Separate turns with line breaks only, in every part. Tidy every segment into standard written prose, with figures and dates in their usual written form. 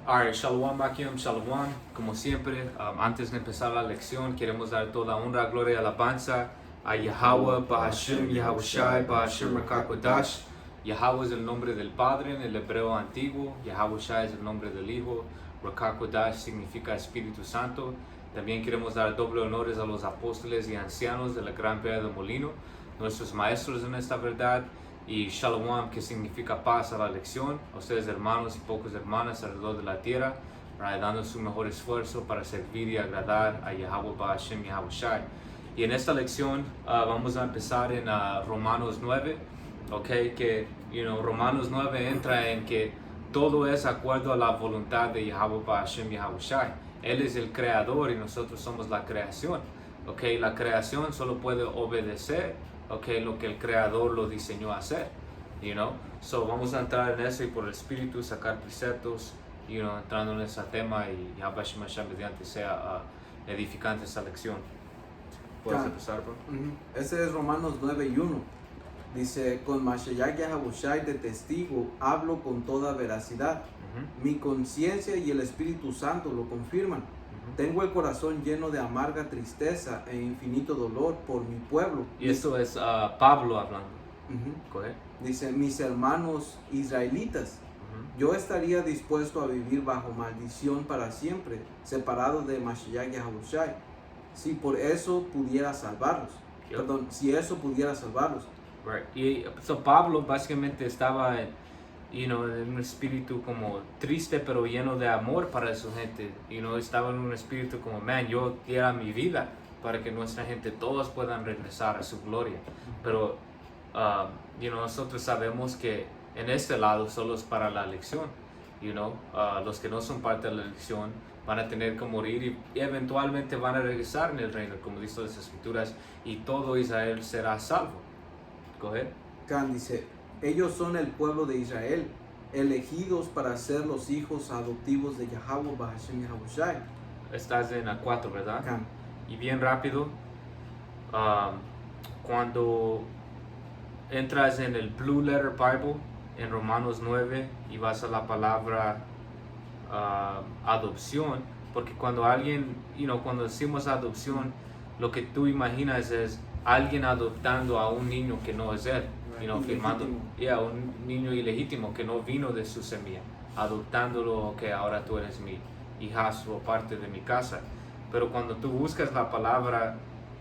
Alright, Shalom Akim, Shalom. Como siempre, antes de empezar la lección, queremos dar toda honra, gloria y alabanza a Yahweh, Bahashim, Yahushai, Bahashim Rakakodash. Yahweh es el nombre del Padre en el hebreo antiguo, Yahushai es el nombre del Hijo, Rakakodash significa Espíritu Santo. También queremos dar doble honores a los apóstoles y ancianos de la Gran Piedra de Molino, nuestros maestros en esta verdad. Y Shalom, que significa paz a la lección, a ustedes hermanos y pocas hermanas alrededor de la tierra, dando su mejor esfuerzo para servir y agradar a Yahweh Ba'ashem Yahushai. Y en esta lección vamos a empezar en Romanos 9, que Romanos 9 entra en que todo es acuerdo a la voluntad de Yahweh Ba'ashem Yahushai. Él es el creador y nosotros somos la creación. La creación solo puede obedecer lo que el creador lo diseñó a hacer, So vamos a entrar en eso y por el espíritu sacar preceptos, entrando en ese tema y Yahweh Mashiach mediante sea edificante esta lección. ¿Puedes empezar, bro?
Ese es Romanos 9:1. Dice, con Mashiach Yahushai de testigo, hablo con toda veracidad. Mi conciencia y el Espíritu Santo lo confirman. Tengo el corazón lleno de amarga tristeza e infinito dolor por mi pueblo.
Y esto es Pablo hablando.
Dice, mis hermanos israelitas, yo estaría dispuesto a vivir bajo maldición para siempre, separado de Mashiach Yahushai, si por eso pudiera salvarlos. Perdón, si eso pudiera salvarlos.
Right. Y Pablo básicamente estaba en un espíritu como triste pero lleno de amor para su gente. Estaba en un espíritu como, yo diera mi vida para que nuestra gente, todos puedan regresar a su gloria. Pero nosotros sabemos que en este lado solo es para la elección. Los que no son parte de la elección van a tener que morir y eventualmente van a regresar en el reino, como dice las escrituras, y todo Israel será salvo.
Can dice, ellos son el pueblo de Israel, elegidos para ser los hijos adoptivos de Yahweh Ba'ashem Yahushai.
Estás en la 4, ¿verdad?
Can.
Y bien rápido, cuando entras en el Blue Letter Bible, en Romanos 9, y vas a la palabra adopción, porque cuando alguien, cuando decimos adopción, lo que tú imaginas es alguien adoptando a un niño que no es él, firmando, un niño ilegítimo que no vino de su semilla, adoptándolo, que ahora tú eres mi hijastro, parte de mi casa. Pero cuando tú buscas la palabra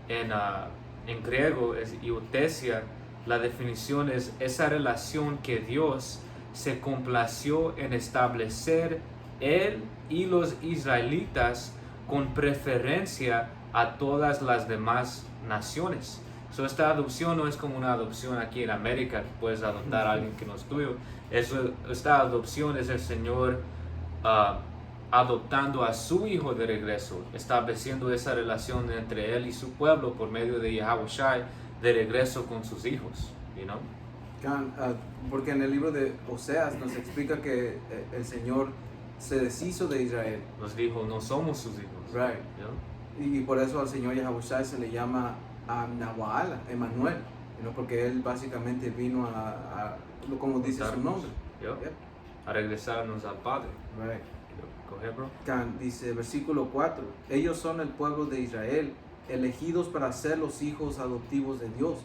en griego, es iotesia, la definición es esa relación que Dios se complació en establecer él y los israelitas con preferencia a todas las demás naciones. Esta adopción no es como una adopción aquí en América, que puedes adoptar a alguien que no es tuyo. Esta adopción es el Señor adoptando a su hijo de regreso, estableciendo esa relación entre él y su pueblo por medio de Yahushai de regreso con sus hijos.
Porque en el libro de Oseas nos explica que el Señor se deshizo de Israel.
Nos dijo, no somos sus hijos.
Right. Y por eso al Señor Yahushai se le llama Nahual, Emmanuel, porque él básicamente vino a como dice su nombre,
a regresarnos al Padre.
Right.
Bro.
Dice versículo 4, ellos son el pueblo de Israel, elegidos para ser los hijos adoptivos de Dios.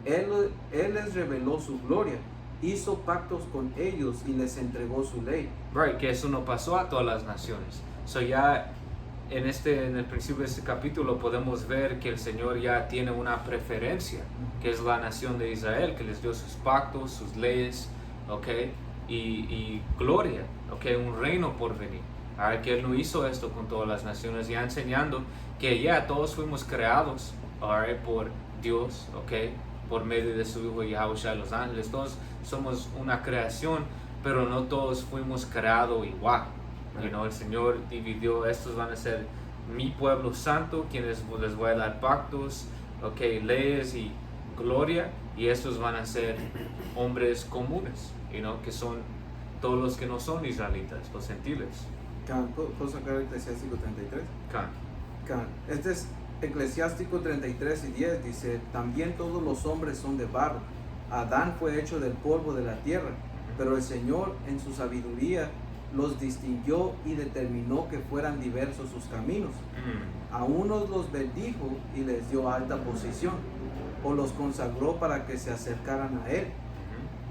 Él les reveló su gloria, hizo pactos con ellos y les entregó su ley.
Right, que eso no pasó a todas las naciones. Ya en el principio de este capítulo podemos ver que el Señor ya tiene una preferencia, que es la nación de Israel, que les dio sus pactos, sus leyes, y gloria, un reino por venir. Que Él no hizo esto con todas las naciones, ya enseñando que ya todos fuimos creados por Dios, por medio de su Hijo Yahushua los ángeles. Todos somos una creación, pero no todos fuimos creados igual. El Señor dividió, estos van a ser mi pueblo santo, quienes les voy a dar pactos, leyes y gloria, y estos van a ser hombres comunes, que son todos los que no son israelitas, los gentiles.
¿Puedo sacar Eclesiástico 33? Este es Eclesiástico 33 y 10, dice, también todos los hombres son de barro. Adán fue hecho del polvo de la tierra, pero el Señor en su sabiduría los distinguió y determinó que fueran diversos sus caminos. A unos los bendijo y les dio alta posición, o los consagró para que se acercaran a él.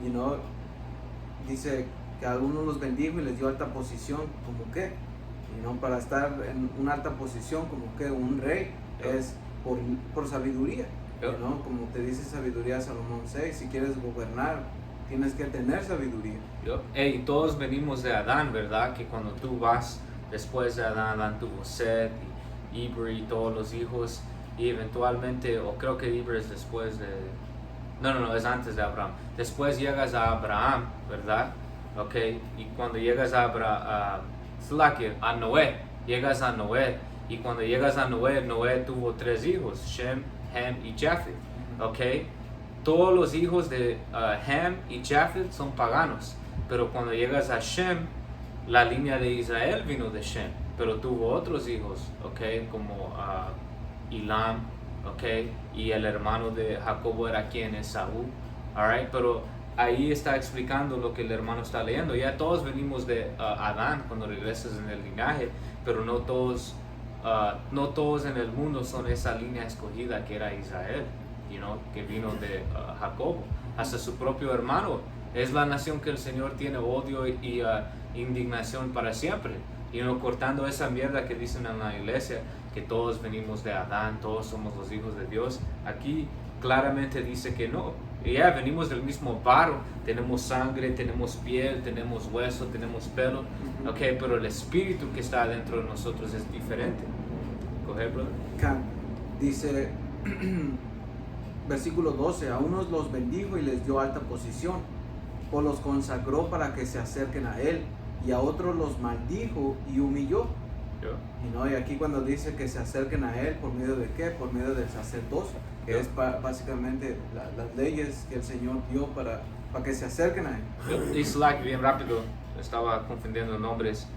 You know, dice que a algunos los bendijo y les dio alta posición, como que, you know, para estar en una alta posición, como que un rey es por sabiduría. ¿No? Como te dice sabiduría Salomón 6, si quieres gobernar, tienes que tener sabiduría.
Hey, todos venimos de Adán, ¿verdad? Que cuando tú vas después de Adán, Adán tuvo Set y Eber y todos los hijos, y eventualmente, o creo que Eber es después de... No, es antes de Abraham. Después llegas a Abraham, ¿verdad? Ok, y cuando llegas a Noé, llegas a Noé, y cuando llegas a Noé, Noé tuvo 3 hijos, Shem, Ham y Japheth, ¿ok? Todos los hijos de Ham y Japheth son paganos, pero cuando llegas a Shem, la línea de Israel vino de Shem, pero tuvo otros hijos, ¿ok? Como Elam, ¿ok? Y el hermano de Jacobo era quien, Esaú, ¿alright? Pero ahí está explicando lo que el hermano está leyendo. Ya todos venimos de Adán cuando regresas en el linaje, pero no todos en el mundo son esa línea escogida que era Israel, you know, que vino de Jacobo. Hasta su propio hermano es la nación que el Señor tiene odio y indignación para siempre, you know, cortando esa mierda que dicen en la iglesia que todos venimos de Adán, todos somos los hijos de Dios. Aquí claramente dice que no. Ya venimos del mismo barro, tenemos sangre, tenemos piel, tenemos hueso, tenemos pelo, ok, pero el espíritu que está dentro de nosotros es diferente. Coge, brother.
Dice, versículo 12, a unos los bendijo y les dio alta posición, o los consagró para que se acerquen a él, y a otros los maldijo y humilló. Y aquí cuando dice que se acerquen a él, ¿por medio de qué? Por medio del sacerdocio, que es básicamente las leyes que el Señor dio para que se acerquen a él.
Dice bien rápido, estaba confundiendo nombres.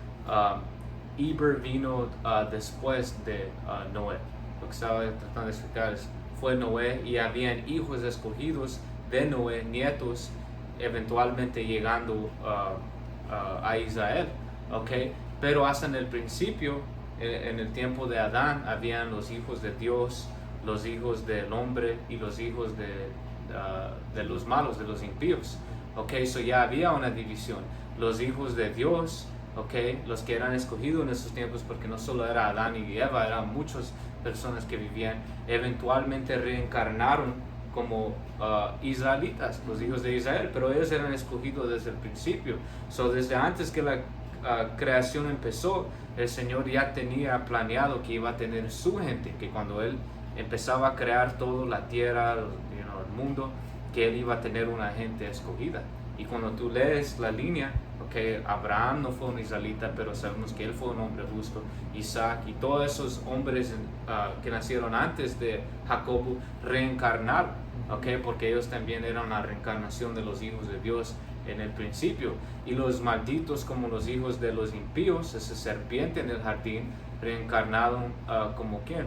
Eber vino después de Noé. Lo que estaba tratando de explicar es, fue Noé y habían hijos escogidos de Noé, nietos, eventualmente llegando a Israel, ¿ok? Pero hasta en el principio, en el tiempo de Adán, habían los hijos de Dios, los hijos del hombre y los hijos de los malos, de los impíos. Ok, so ya había una división. Los hijos de Dios, ok, los que eran escogidos en esos tiempos, porque no solo era Adán y Eva, eran muchas personas que vivían, eventualmente reencarnaron como israelitas, los hijos de Israel, pero ellos eran escogidos desde el principio. So desde antes que la creación empezó, el Señor ya tenía planeado que iba a tener su gente, que cuando Él empezaba a crear toda la tierra, el mundo, que Él iba a tener una gente escogida. Y cuando tú lees la línea, okay, Abraham no fue un israelita, pero sabemos que él fue un hombre justo, Isaac y todos esos hombres que nacieron antes de Jacobo reencarnaron, okay, porque ellos también eran la reencarnación de los hijos de Dios en el principio. Y los malditos, como los hijos de los impíos, esa serpiente en el jardín, reencarnaron como ¿quién?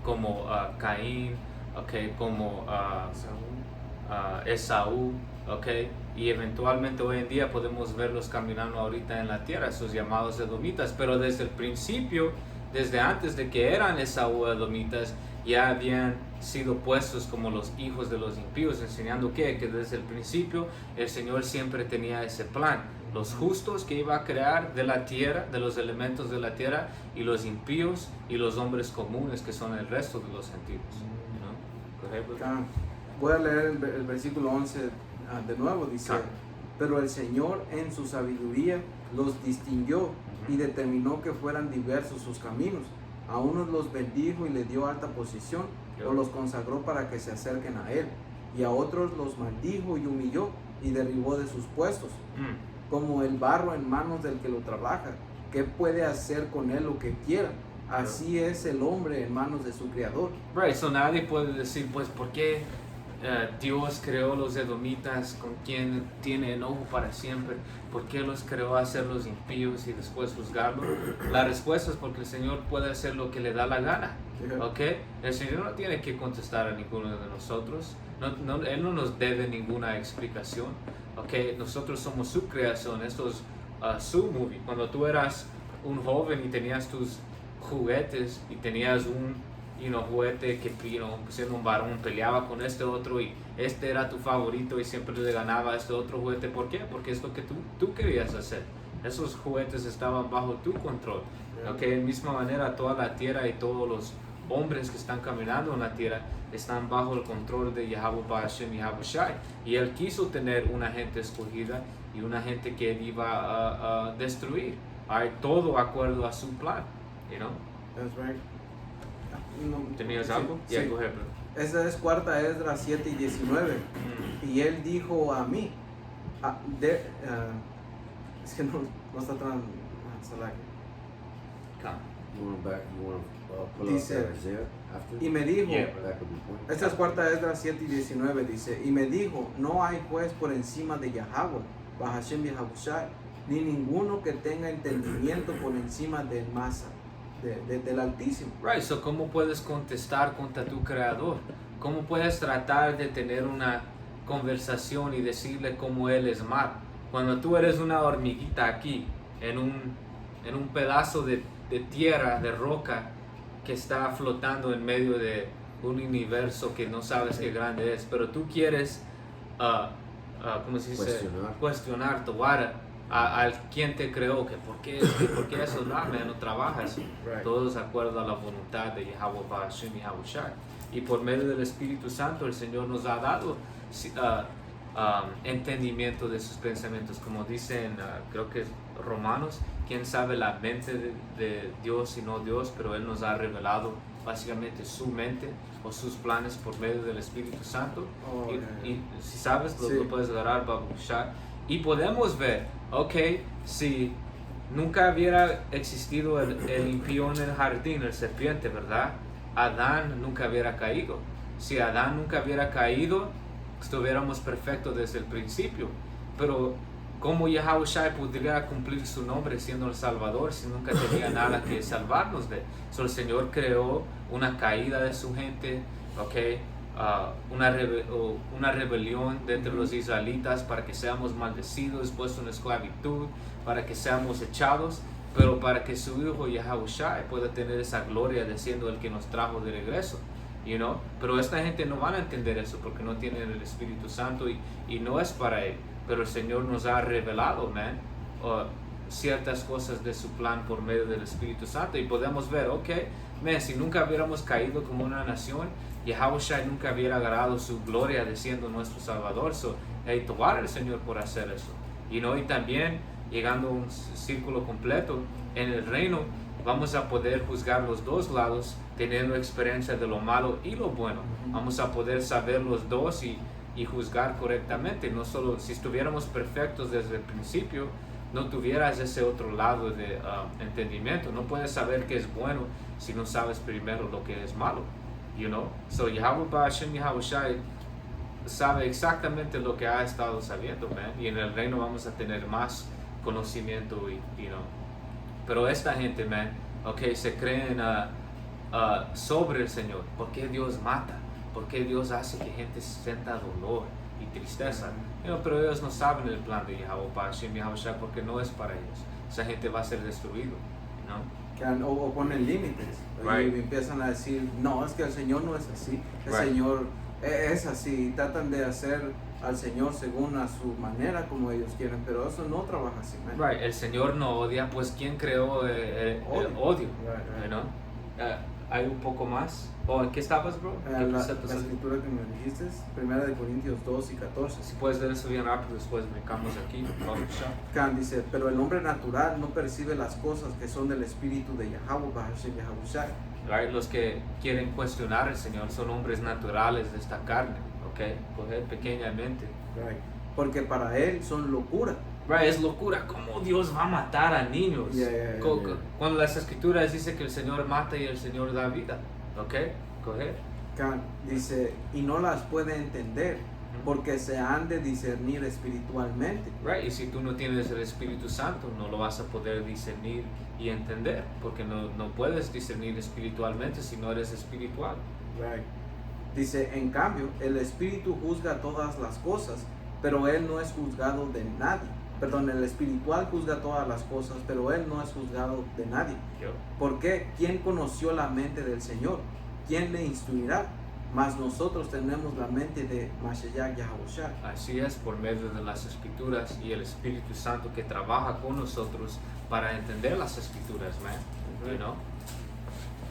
Como Caín, okay, como Esaú, okay, y eventualmente hoy en día podemos verlos caminando ahorita en la tierra, esos llamados edomitas, pero desde el principio, desde antes de que eran Esaú edomitas, ya habían sido puestos como los hijos de los impíos, enseñando que desde el principio el Señor siempre tenía ese plan, los justos que iba a crear de la tierra, de los elementos de la tierra, y los impíos y los hombres comunes que son el resto de los gentiles, ¿no?
Voy a leer el versículo 11 de nuevo, dice, pero el Señor en su sabiduría los distinguió y determinó que fueran diversos sus caminos. A unos los bendijo y les dio alta posición, o los consagró para que se acerquen a él, y a otros los maldijo y humilló y derribó de sus puestos, como el barro en manos del que lo trabaja, que puede hacer con él lo que quiera. Así es el hombre en manos de su creador.
Right, so nadie puede decir, pues, ¿por qué Dios creó los edomitas con quien tiene enojo para siempre? ¿Por qué los creó a hacer los impíos y después juzgarlos? La respuesta es porque el Señor puede hacer lo que le da la gana, ¿ok? El Señor no tiene que contestar a ninguno de nosotros, Él no nos debe ninguna explicación, ¿ok? Nosotros somos su creación, estos su movie. Cuando tú eras un joven y tenías tus juguetes y tenías un juguete que siendo un varón peleaba con este otro y este era tu favorito y siempre le ganaba a este otro juguete. ¿Por qué? Porque es lo que tú querías hacer. Esos juguetes estaban bajo tu control. Okay, de misma manera toda la tierra y todos los hombres que están caminando en la tierra están bajo el control de Yahweh Hashem y Yahweh Shai. Y él quiso tener una gente escogida y una gente que él iba a destruir. Hay todo acuerdo a su plan, you know?
That's right.
¿Tenías
Sí,
algo?
sí.
Yeah, go ahead, bro.
Esa es cuarta Esdras 7 y 19. Y él dijo a mí, es que no está tan...
You want to pull
Dice,
up Isaiah after?
Y me dijo,
Yeah.
That could be point.
esta es cuarta Esdras 7 y 19, dice, y me dijo, no hay juez por encima de Yahweh, Bahashem Yahabushai, ni ninguno que tenga entendimiento por encima del Masa, del Altísimo.
Right, so ¿cómo puedes contestar contra tu creador? ¿Cómo puedes tratar de tener una conversación y decirle cómo él es mal? Cuando tú eres una hormiguita aquí, en un pedazo de tierra, de roca, que está flotando en medio de un universo que no sabes qué grande es, pero tú quieres, ¿cómo se dice? Cuestionar tu vara al quien te creó, que por qué eso no trabajas,
Right.
todos de acuerdo a la voluntad de Yahweh Hashem y Yahweh Shai. Y por medio del Espíritu Santo el Señor nos ha dado entendimiento de sus pensamientos, como dicen, creo que es Romanos, quién sabe la mente de Dios y no Dios, pero Él nos ha revelado básicamente su mente o sus planes por medio del Espíritu Santo.
Oh,
Y si sabes,
Sí.
lo puedes agarrar, babushar, y podemos ver, ok, si nunca hubiera existido el impío en el jardín, el serpiente, ¿verdad? Adán nunca hubiera caído. Si Adán nunca hubiera caído, estuviéramos perfectos desde el principio. Pero ¿cómo Yahweh Shai podría cumplir su nombre siendo el Salvador si nunca tenía nada que salvarnos de? So, el Señor creó una caída de su gente, okay, una rebelión de entre los israelitas para que seamos maldecidos, puestos en esclavitud, para que seamos echados, pero para que su Hijo Yahweh Shai pueda tener esa gloria de siendo el que nos trajo de regreso. You know? Pero esta gente no van a entender eso porque no tienen el Espíritu Santo y no es para él. Pero el Señor nos ha revelado, man, ciertas cosas de su plan por medio del Espíritu Santo y podemos ver, ok, man, si nunca hubiéramos caído como una nación, Yahweh Shai nunca hubiera agarrado su gloria de siendo nuestro Salvador. So, hey, tomar al Señor por hacer eso. You know? Y también, llegando a un círculo completo, en el reino vamos a poder juzgar los dos lados, teniendo experiencia de lo malo y lo bueno. Vamos a poder saber los dos y juzgar correctamente. No solo si estuviéramos perfectos desde el principio, no tuvieras ese otro lado de entendimiento. No puedes saber qué es bueno si no sabes primero lo que es malo. You know? So Yahweh Hashem Yahweh Shai sabe exactamente lo que ha estado sabiendo, man. Y en el reino vamos a tener más conocimiento y no. Pero esta gente, man, okay, se creen sobre el Señor. ¿Por qué Dios mata? ¿Por qué Dios hace que gente sienta dolor y tristeza? You know, pero ellos no saben el plan de Yahweh Hashem Yahweh Shai porque no es para ellos. Esa gente va a ser destruido, ¿no?
O ponen límites.
Right.
Y empiezan a decir, no, es que el Señor no es así. El
Right.
Señor es así. Tratan de hacer al Señor según a su manera, como ellos quieren. Pero eso no trabaja así, man.
Right. El Señor no odia, pues ¿quién creó el odio?
Right.
You know? ¿Hay un poco más? ¿En qué estabas, bro? ¿Qué
La
preceptos hay?
escritura que me dijiste, 1 Corintios 2 y 14.
Si puedes ver eso bien rápido, después brincamos aquí.
Khan dice, pero el hombre natural no percibe las cosas que son del espíritu de Yahweh, Bahashem Yahabushai.
Right? Los que quieren cuestionar al Señor son hombres naturales de esta carne, ¿ok? Coger pequeñamente.
Right. Porque para él son locura.
Right, es locura. ¿Cómo Dios va a matar a niños?
Yeah.
Cuando las escrituras dicen que el Señor mata y el Señor da vida, ¿ok? Coger.
Khan dice, y no las puede entender porque se han de discernir espiritualmente.
Right, y si tú no tienes el Espíritu Santo, no lo vas a poder discernir y entender, porque no puedes discernir espiritualmente si no eres espiritual.
Right. Dice, en cambio, el Espíritu juzga todas las cosas, pero él no es juzgado de nadie. perdón, el espiritual juzga todas las cosas, pero él no es juzgado de nadie. ¿Por qué? ¿Quién conoció la mente del Señor? ¿Quién le instruirá? Mas nosotros tenemos la mente de Mashiach Yahushua.
Así es, por medio de las Escrituras y el Espíritu Santo que trabaja con nosotros para entender las Escrituras, man. You know?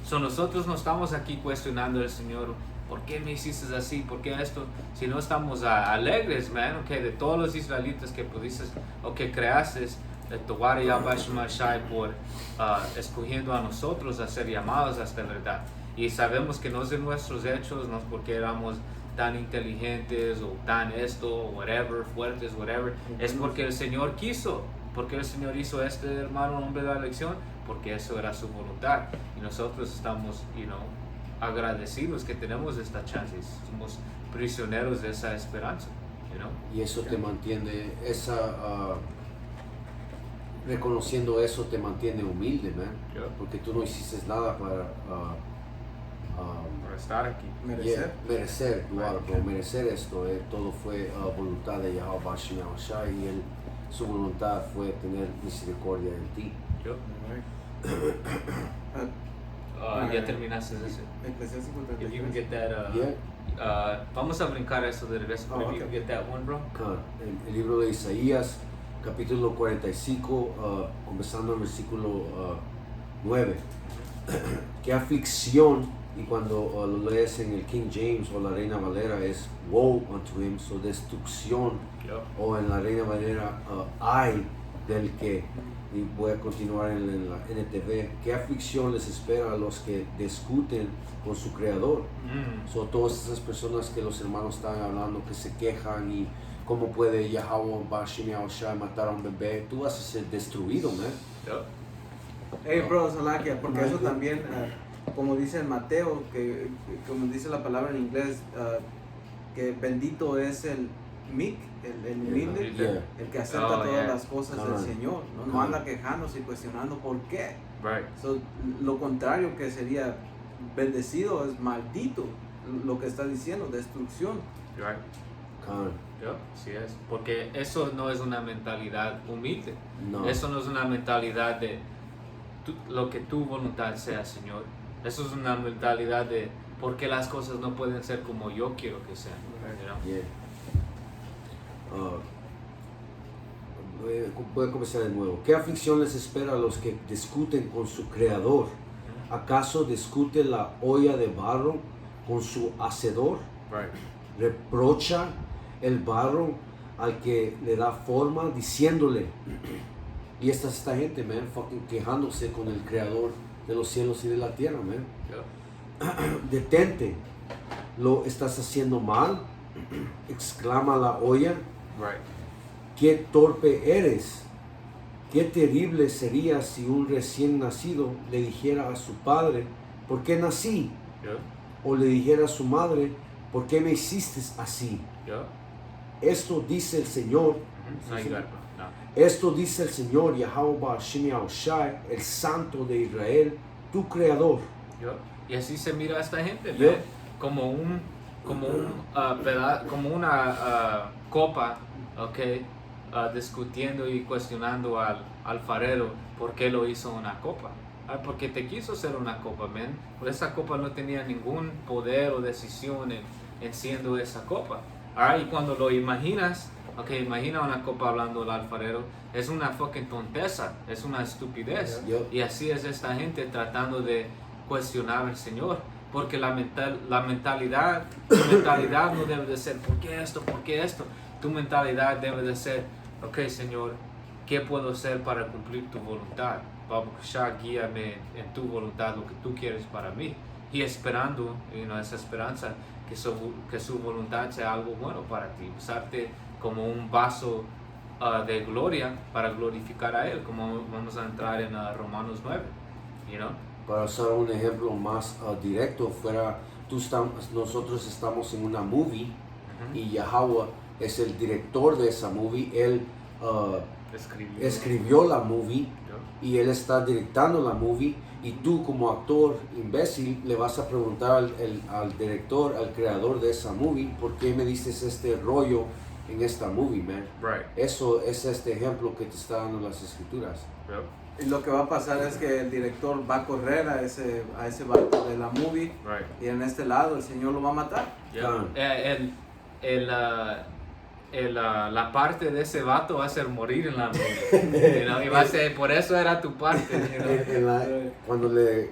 So nosotros no estamos aquí cuestionando al Señor, ¿por qué me hiciste así? ¿Por qué esto? Si no estamos alegres, man, okay, de todos los israelitas que pudiste o que creaste, de Tawari Yabashimashai por escogiendo a nosotros a ser llamados a esta verdad. Y sabemos que no es de nuestros hechos, no es porque éramos tan inteligentes o tan esto, whatever, fuertes, whatever. Es porque el Señor quiso, porque el Señor hizo este hermano hombre de la elección, porque eso era su voluntad. Y nosotros estamos, agradecidos que tenemos esta chance. Somos prisioneros de esa esperanza,
Y eso te mantiene, reconociendo eso te mantiene humilde, man.
Yeah.
Porque tú no hiciste nada para
estar aquí.
merecer esto. Todo fue voluntad de Yahweh Hashem Yahushua, y su voluntad fue tener misericordia de ti.
Yo. Ya terminaste ese.
Eclesiastes
If you can
53.
get that,
Yeah.
vamos a brincar eso de regreso.
Oh,
If you
okay.
can get that one, bro.
El libro de Isaías, capítulo 45, comenzando el versículo 9. Qué aflicción, y cuando lo lees en el King James o la Reina Valera es woe unto him, so destrucción,
Yo.
o en la Reina Valera ay del que, y voy a continuar en la NTV, qué aflicción les espera a los que discuten con su creador. Son todas esas personas que los hermanos están hablando, que se quejan y cómo puede Yahweh Bashim Yahushua matar a un bebé. Tú vas a ser destruido, man.
Yo.
Hey, bro, Salakia, porque eso también, como dice en Mateo, como dice la palabra en inglés, que bendito es el meek, el humilde,
Yeah.
el que acepta
Oh,
todas
yeah.
las cosas del Señor, no anda quejándose y cuestionando por qué.
Right.
So, lo contrario que sería bendecido es maldito, lo que está diciendo, destrucción.
Right.
Con,
Yo. Sí es. Porque eso no es una mentalidad humilde.
no.
Eso no es una mentalidad de lo que tu voluntad sea, Señor. Eso es una mentalidad de por qué las cosas no pueden ser como yo quiero que sean.
Yeah. Voy a comenzar de nuevo. ¿Qué aflicción les espera a los que discuten con su creador? ¿Acaso discute la olla de barro con su hacedor?
Right.
Reprocha el barro al que le da forma, diciéndole, y esta gente, man, fucking quejándose con el creador de los cielos y de la tierra, man.
Yo.
Detente, lo estás haciendo mal, exclama la olla.
Right.
Qué torpe eres, qué terrible sería si un recién nacido le dijera a su padre, ¿por qué nací?
Yo.
O le dijera a su madre, ¿por qué me hiciste así?
Yo.
Esto dice el Señor,
No hay gato. No.
esto dice el Señor, Yahweh Bashim Yahushua, el Santo de Israel, tu Creador.
Yo. Y así se mira a esta gente,
Yo.
¿ve? como una copa, okay, discutiendo y cuestionando al alfarero por qué lo hizo una copa. Porque te quiso hacer una copa, man. Pero esa copa no tenía ningún poder o decisión en siendo esa copa. Y cuando lo imaginas, okay, imagina una copa hablando al alfarero, es una fucking tonteza, es una estupidez.
Yeah.
Y así es esta gente tratando de cuestionar al Señor. Porque la mentalidad no debe de ser, ¿por qué esto? ¿Por qué esto? Tu mentalidad debe de ser, ok, Señor, ¿qué puedo hacer para cumplir tu voluntad? Babusha, guíame en tu voluntad, lo que tú quieres para mí. Y esperando, esa esperanza, que su voluntad sea algo bueno para ti. Usarte como un vaso de gloria para glorificar a Él, como vamos a entrar en Romanos 9,
Para usar un ejemplo más directo, nosotros estamos en una movie y Yahweh es el director de esa movie. Él escribió la movie y él está directando la movie, y tú como actor imbécil le vas a preguntar al director, al creador de esa movie, ¿por qué me diste este rollo en esta movie, man.
Right.
Eso es este ejemplo que te está dando las escrituras.
Yep.
Y lo que va a pasar es que el director va a correr a ese vato de la movie,
Right.
y en este lado el Señor lo va a matar.
Yeah. La parte de ese vato va a ser morir en la movie. You know? Y va a ser, por eso era tu parte. You know?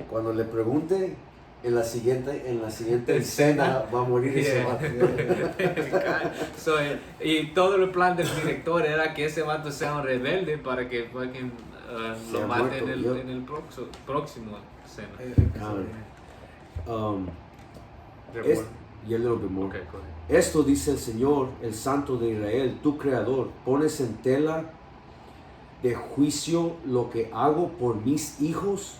Cuando le pregunte, en la siguiente escena va a morir ese vato.
So, y todo el plan del director era que ese vato sea un rebelde para que fucking, lo
Sea
mate
muerto,
en el próximo escena.
Y a little bit more.
Okay, go ahead.
Esto dice el Señor, el Santo de Israel, tu Creador, pones en tela de juicio lo que hago por mis hijos.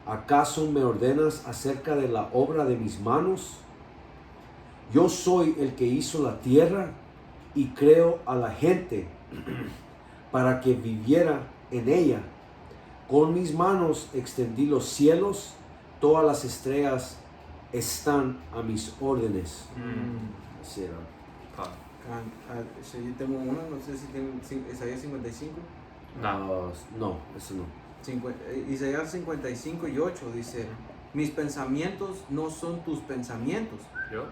¿Acaso me ordenas acerca de la obra de mis manos? Yo soy el que hizo la tierra y creo a la gente para que viviera en ella. Con mis manos extendí los cielos, todas las estrellas están a mis órdenes. Así era.
Si yo tengo uno, no sé si tiene Isaías 55.
No, eso no.
Isaías 55 y 8 dice: mis pensamientos no son tus pensamientos,
Yo.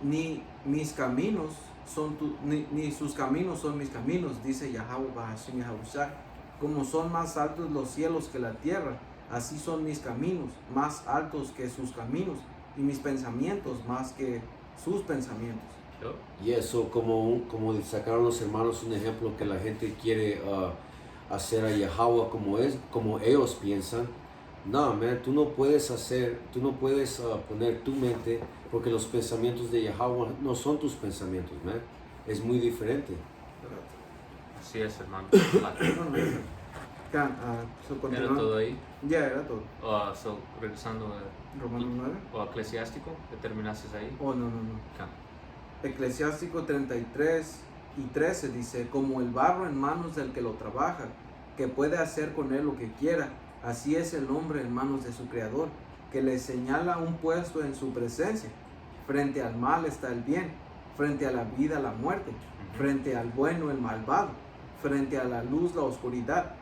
ni mis caminos son ni sus caminos son mis caminos, dice Yahweh Bahashim Yahushua. Como son más altos los cielos que la tierra, así son mis caminos, más altos que sus caminos, y mis pensamientos más que sus pensamientos.
Y eso, como sacaron los hermanos un ejemplo que la gente quiere hacer a Yahweh como ellos piensan. No, man, tú no puedes poner tu mente, porque los pensamientos de Yahweh no son tus pensamientos, man. Es muy diferente.
Así es, hermano.
¿Era
todo ahí?
Ya, era todo.
Regresando a
Romanos 9.
o Eclesiástico, ¿te terminaste ahí?
Oh, no. Eclesiástico 33 y 13 dice: como el barro en manos del que lo trabaja, que puede hacer con él lo que quiera, así es el hombre en manos de su Creador, que le señala un puesto en su presencia. Frente al mal está el bien, frente a la vida la muerte, frente al bueno el malvado, frente a la luz la oscuridad.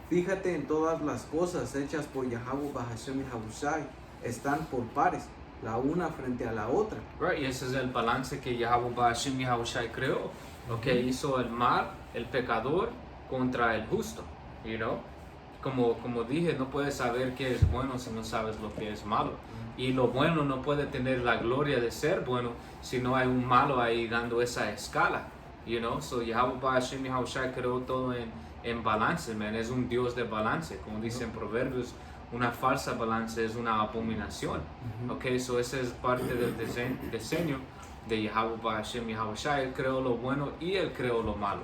Fíjate en todas las cosas hechas por Yahweh Bahashim Yahushai, están por pares, la una frente a la otra.
Right, y ese es el balance que Yahweh Bahashim Yahushai creó. Okay, hizo el mal, el pecador, contra el justo. You know? Como dije, no puedes saber qué es bueno si no sabes lo que es malo. Y lo bueno no puede tener la gloria de ser bueno si no hay un malo ahí dando esa escala. You know? So Yahweh Bahashim Yahushai creó todo en balance, man. Es un Dios de balance. Como dicen Proverbios, una falsa balance es una abominación. Okay, so ese es parte del diseño de Yahweh Bahashim Yahushai. Él creó lo bueno y él creó lo malo.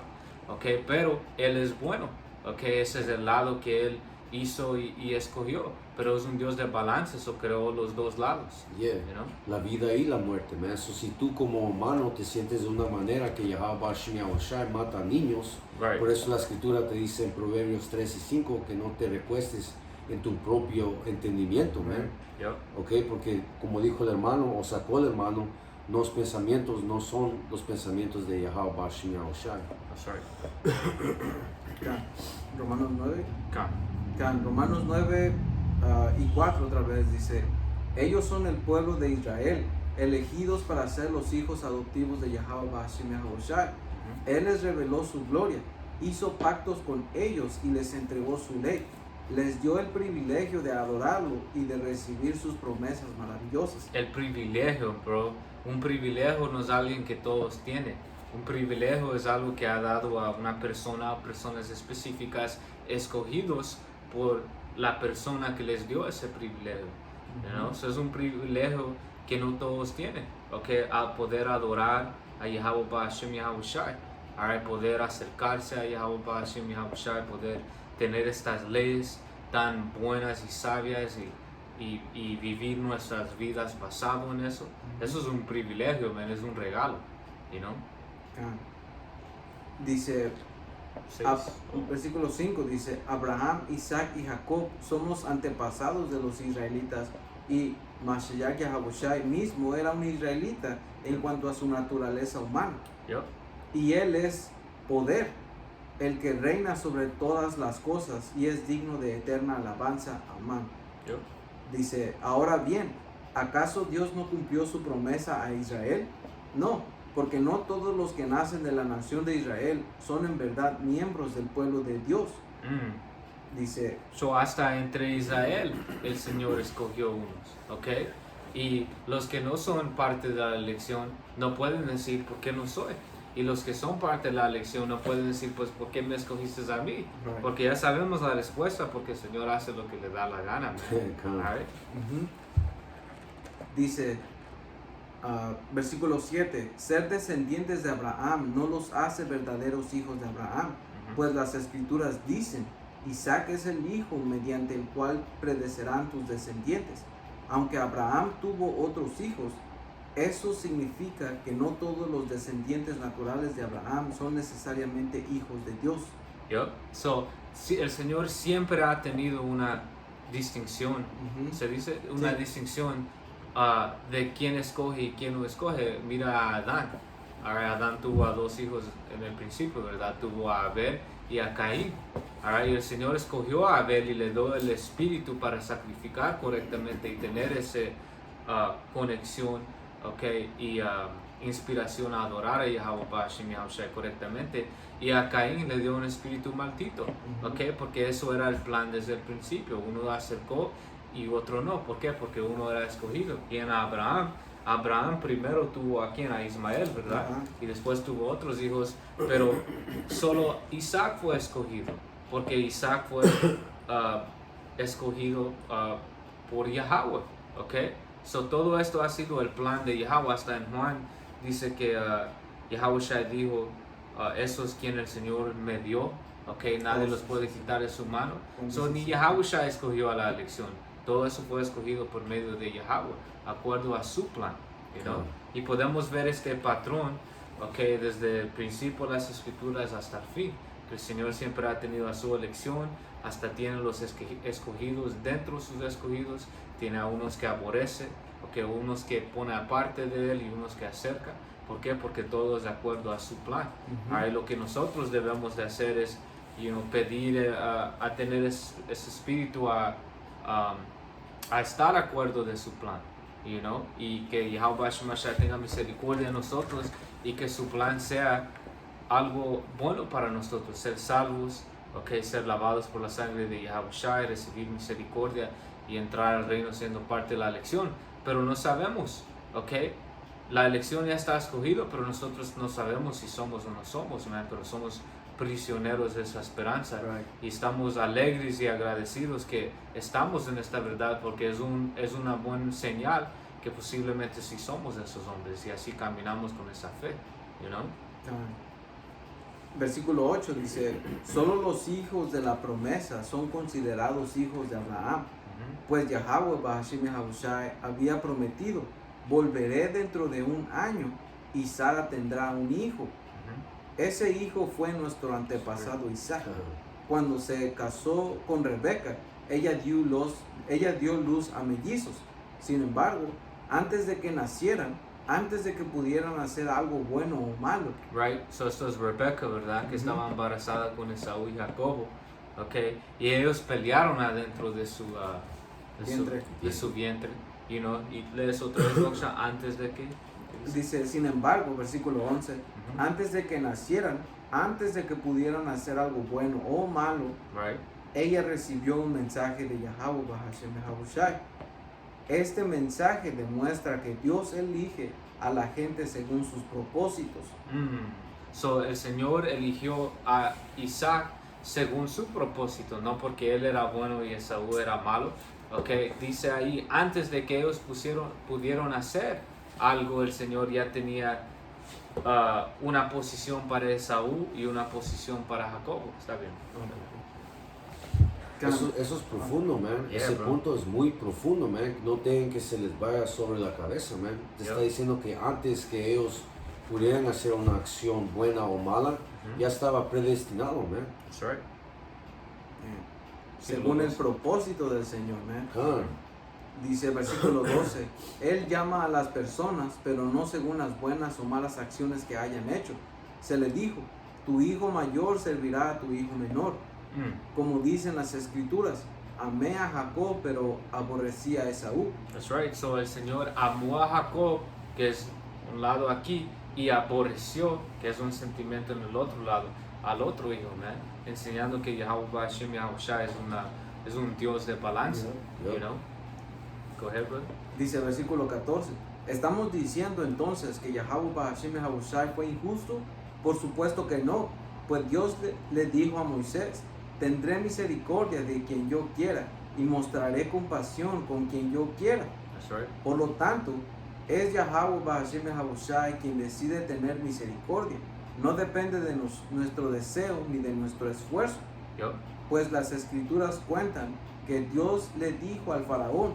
Okay, pero él es bueno. Okay, ese es el lado que él hizo y escogió. Pero es un Dios de balance, eso creó los dos lados.
Yeah.
You know?
La vida y la muerte, man. So, si tú como humano te sientes de una manera que Yahweh Bahashim Yahushai mata a niños,
Right.
por eso la escritura te dice en Proverbios 3 y 5 que no te recuestes en tu propio entendimiento, man.
Yep.
Okay, porque como dijo el hermano o sacó el hermano, los pensamientos no son los pensamientos de Yahweh Bahashim Yahushai.
That's right.
Romanos 9.
Come.
Romanos 9 y 4 otra vez dice: ellos son el pueblo de Israel, elegidos para ser los hijos adoptivos de Yahweh Bahashim Yahushai. Él les reveló su gloria, hizo pactos con ellos y les entregó su ley. Les dio el privilegio de adorarlo y de recibir sus promesas maravillosas.
El privilegio, bro. Un privilegio no es alguien que todos tienen. Un privilegio es algo que ha dado a una persona, a personas específicas, escogidos por la persona que les dio ese privilegio. You know? So es un privilegio que no todos tienen. Okay? A poder adorar a Yahweh Bahashim Yahushai. Poder acercarse a Yahweh Bahashim Yahushai, poder tener estas leyes tan buenas y sabias y vivir nuestras vidas basado en eso. Eso es un privilegio, man. Es un regalo. You know?
Dice, versículo 5 dice: Abraham, Isaac y Jacob somos antepasados de los israelitas y Mashiach Yahawashi mismo era un israelita en cuanto a su naturaleza humana.
Yep.
Y él es poder, el que reina sobre todas las cosas y es digno de eterna alabanza. Amén.
Yep.
Dice, ahora bien, ¿acaso Dios no cumplió su promesa a Israel? No, porque no todos los que nacen de la nación de Israel son en verdad miembros del pueblo de Dios. Dice,
So hasta entre Israel el Señor escogió unos, ¿ok? Y los que no son parte de la elección no pueden decir ¿por qué no soy? Y los que son parte de la elección no pueden decir pues ¿por qué me escogiste a mí?
Right.
Porque ya sabemos la respuesta, porque el Señor hace lo que le da la gana, man. Alright?
dice, versículo 7, ser descendientes de Abraham no los hace verdaderos hijos de Abraham, pues las escrituras dicen, Isaac es el hijo mediante el cual prevalecerán tus descendientes. Aunque Abraham tuvo otros hijos, eso significa que no todos los descendientes naturales de Abraham son necesariamente hijos de Dios.
Yep. So, sí, el Señor siempre ha tenido una distinción, se dice, una
Sí.
distinción de quién escoge y quién no escoge. Mira a Adán. Adán tuvo a dos hijos en el principio, ¿verdad? Tuvo a Abel y a Caín. Y el Señor escogió a Abel y le dio el espíritu para sacrificar correctamente y tener esa conexión, okay, y inspiración a adorar a Yahweh Bashim Yahushua correctamente. Y a Caín le dio un espíritu maldito, okay, porque eso era el plan desde el principio. Uno acercó y otro no. ¿Por qué? Porque uno era escogido. Y en Abraham, Abraham primero tuvo a quien, a Ismael, ¿verdad? Y después tuvo otros hijos, pero solo Isaac fue escogido, porque Isaac fue escogido por Yahweh, ¿ok? So todo esto ha sido el plan de Yahweh. Hasta en Juan dice que Yahushua dijo, eso es quien el Señor me dio, ¿ok? Nadie los puede quitar de su mano. So ni Yahushua escogió a la elección. Todo eso fue escogido por medio de Yahweh, acuerdo a su plan, you know? Y podemos ver este patrón, okay, desde el principio de las escrituras hasta el fin, que el Señor siempre ha tenido a su elección, hasta tiene los escogidos dentro de sus escogidos, tiene a unos que aborrece, okay, unos que pone aparte de Él y unos que acerca. ¿Por qué? Porque todo es de acuerdo a su plan. Lo que nosotros debemos de hacer es, pedir a tener ese espíritu a estar de acuerdo de su plan, y que Yahweh Shemashah tenga misericordia de nosotros y que su plan sea algo bueno para nosotros, ser salvos, okay, ser lavados por la sangre de Yahweh, recibir misericordia y entrar al reino siendo parte de la elección. Pero no sabemos, okay, la elección ya está escogida, pero nosotros no sabemos si somos o no somos, man, pero somos prisioneros de esa esperanza.
Right.
Y estamos alegres y agradecidos que estamos en esta verdad, porque es una buena señal que posiblemente sí somos esos hombres y así caminamos con esa fe,
Versículo 8 dice, solo los hijos de la promesa son considerados hijos de Abraham, pues Yahweh Bashim Yahushai había prometido, volveré dentro de un año y Sara tendrá un hijo. Ese hijo fue nuestro antepasado Isaac. Cuando se casó con Rebeca, ella dio luz a mellizos. Sin embargo, antes de que nacieran, antes de que pudieran hacer algo bueno o malo.
Right, so esto es Rebeca, ¿verdad? Que estaba embarazada con Esaú y Jacobo, okay, y ellos pelearon adentro de su vientre, y lees otra vez, antes de que...
Dice, sin embargo, versículo 11, antes de que nacieran, antes de que pudieran hacer algo bueno o malo,
right,
ella recibió un mensaje de Yahweh Bahashem Yahushai. Este mensaje demuestra que Dios elige a la gente según sus propósitos.
So el Señor eligió a Isaac según su propósito, no porque él era bueno y Esaú era malo. Okay, dice ahí, antes de que ellos pudieron hacer algo, el Señor ya tenía una posición para Esaú y una posición para Jacobo. Está bien.
Eso es profundo, man.
Yeah,
Ese
bro.
punto es muy profundo, man. No dejen que se les vaya sobre la cabeza, man. Te está diciendo que antes que ellos pudieran hacer una acción buena o mala, ya estaba predestinado, man.
That's right.
Según el propósito del Señor, man. Dice versículo 12, Él llama a las personas, pero no según las buenas o malas acciones que hayan hecho. Se le dijo, tu hijo mayor servirá a tu hijo menor. Como dicen las escrituras, amé a Jacob, pero aborrecí a Esaú.
That's right. So el Señor amó a Jacob, que es un lado aquí, y aborreció, que es un sentimiento en el otro lado, al otro hijo, man. Enseñando que Yahweh Hashem Yahushua es un Dios de balanza, you know. Go ahead, brother.
Dice versículo 14, ¿estamos diciendo entonces que Yahweh Hashem Yahushua fue injusto? Por supuesto que no, pues Dios le dijo a Moisés, tendré misericordia de quien yo quiera y mostraré compasión con quien yo quiera.
That's right.
Por lo tanto, es Yahweh Hashem Yahushua quien decide tener misericordia. No depende de nuestro deseo ni de nuestro esfuerzo.
Yup.
Pues las escrituras cuentan que Dios le dijo al faraón,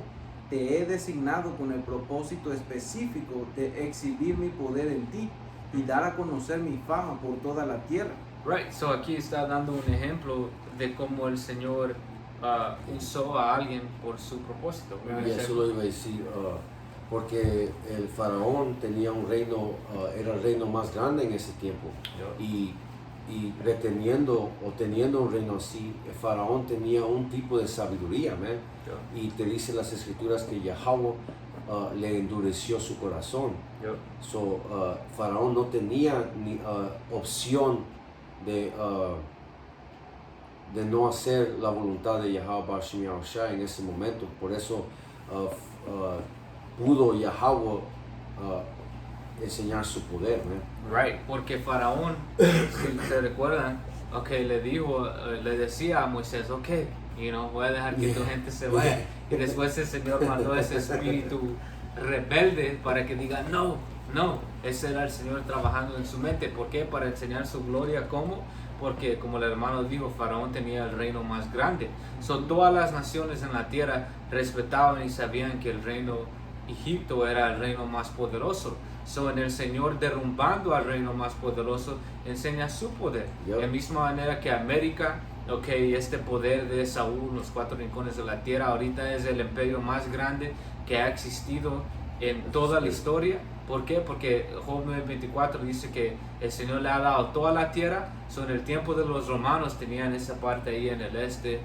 te he designado con el propósito específico de exhibir mi poder en ti y dar a conocer mi fama por toda la tierra.
Right, so aquí está dando un ejemplo de cómo el Señor usó a alguien por su propósito.
Y eso lo iba a decir, porque el faraón tenía un reino, era el reino más grande en ese tiempo. Y reteniendo o teniendo un reino así, el faraón tenía un tipo de sabiduría, man. Y te dice las escrituras que Yahweh le endureció su corazón. So, faraón no tenía ni opción de no hacer la voluntad de Yahweh Hashem Yahushua en ese momento. Por eso pudo Yahweh enseñar su poder, man.
Right, porque Faraón, si se recuerdan, le dijo, le decía a Moisés, voy a dejar que tu gente se vaya. Y después el Señor mandó ese espíritu rebelde para que diga, no, ese era el Señor trabajando en su mente. ¿Por qué? Para enseñar su gloria. ¿Cómo? Porque como el hermano dijo, Faraón tenía el reino más grande. Todas las naciones en la tierra respetaban y sabían que el reino Egipto era el reino más poderoso. En el Señor derrumbando al reino más poderoso, enseña su poder. De la misma manera que América, este poder de Saúl, los 4 rincones de la tierra, ahorita es el imperio más grande que ha existido en toda la historia. ¿Por qué? Porque Job 9:24 dice que el Señor le ha dado toda la tierra. En el tiempo de los romanos tenían esa parte ahí en el este,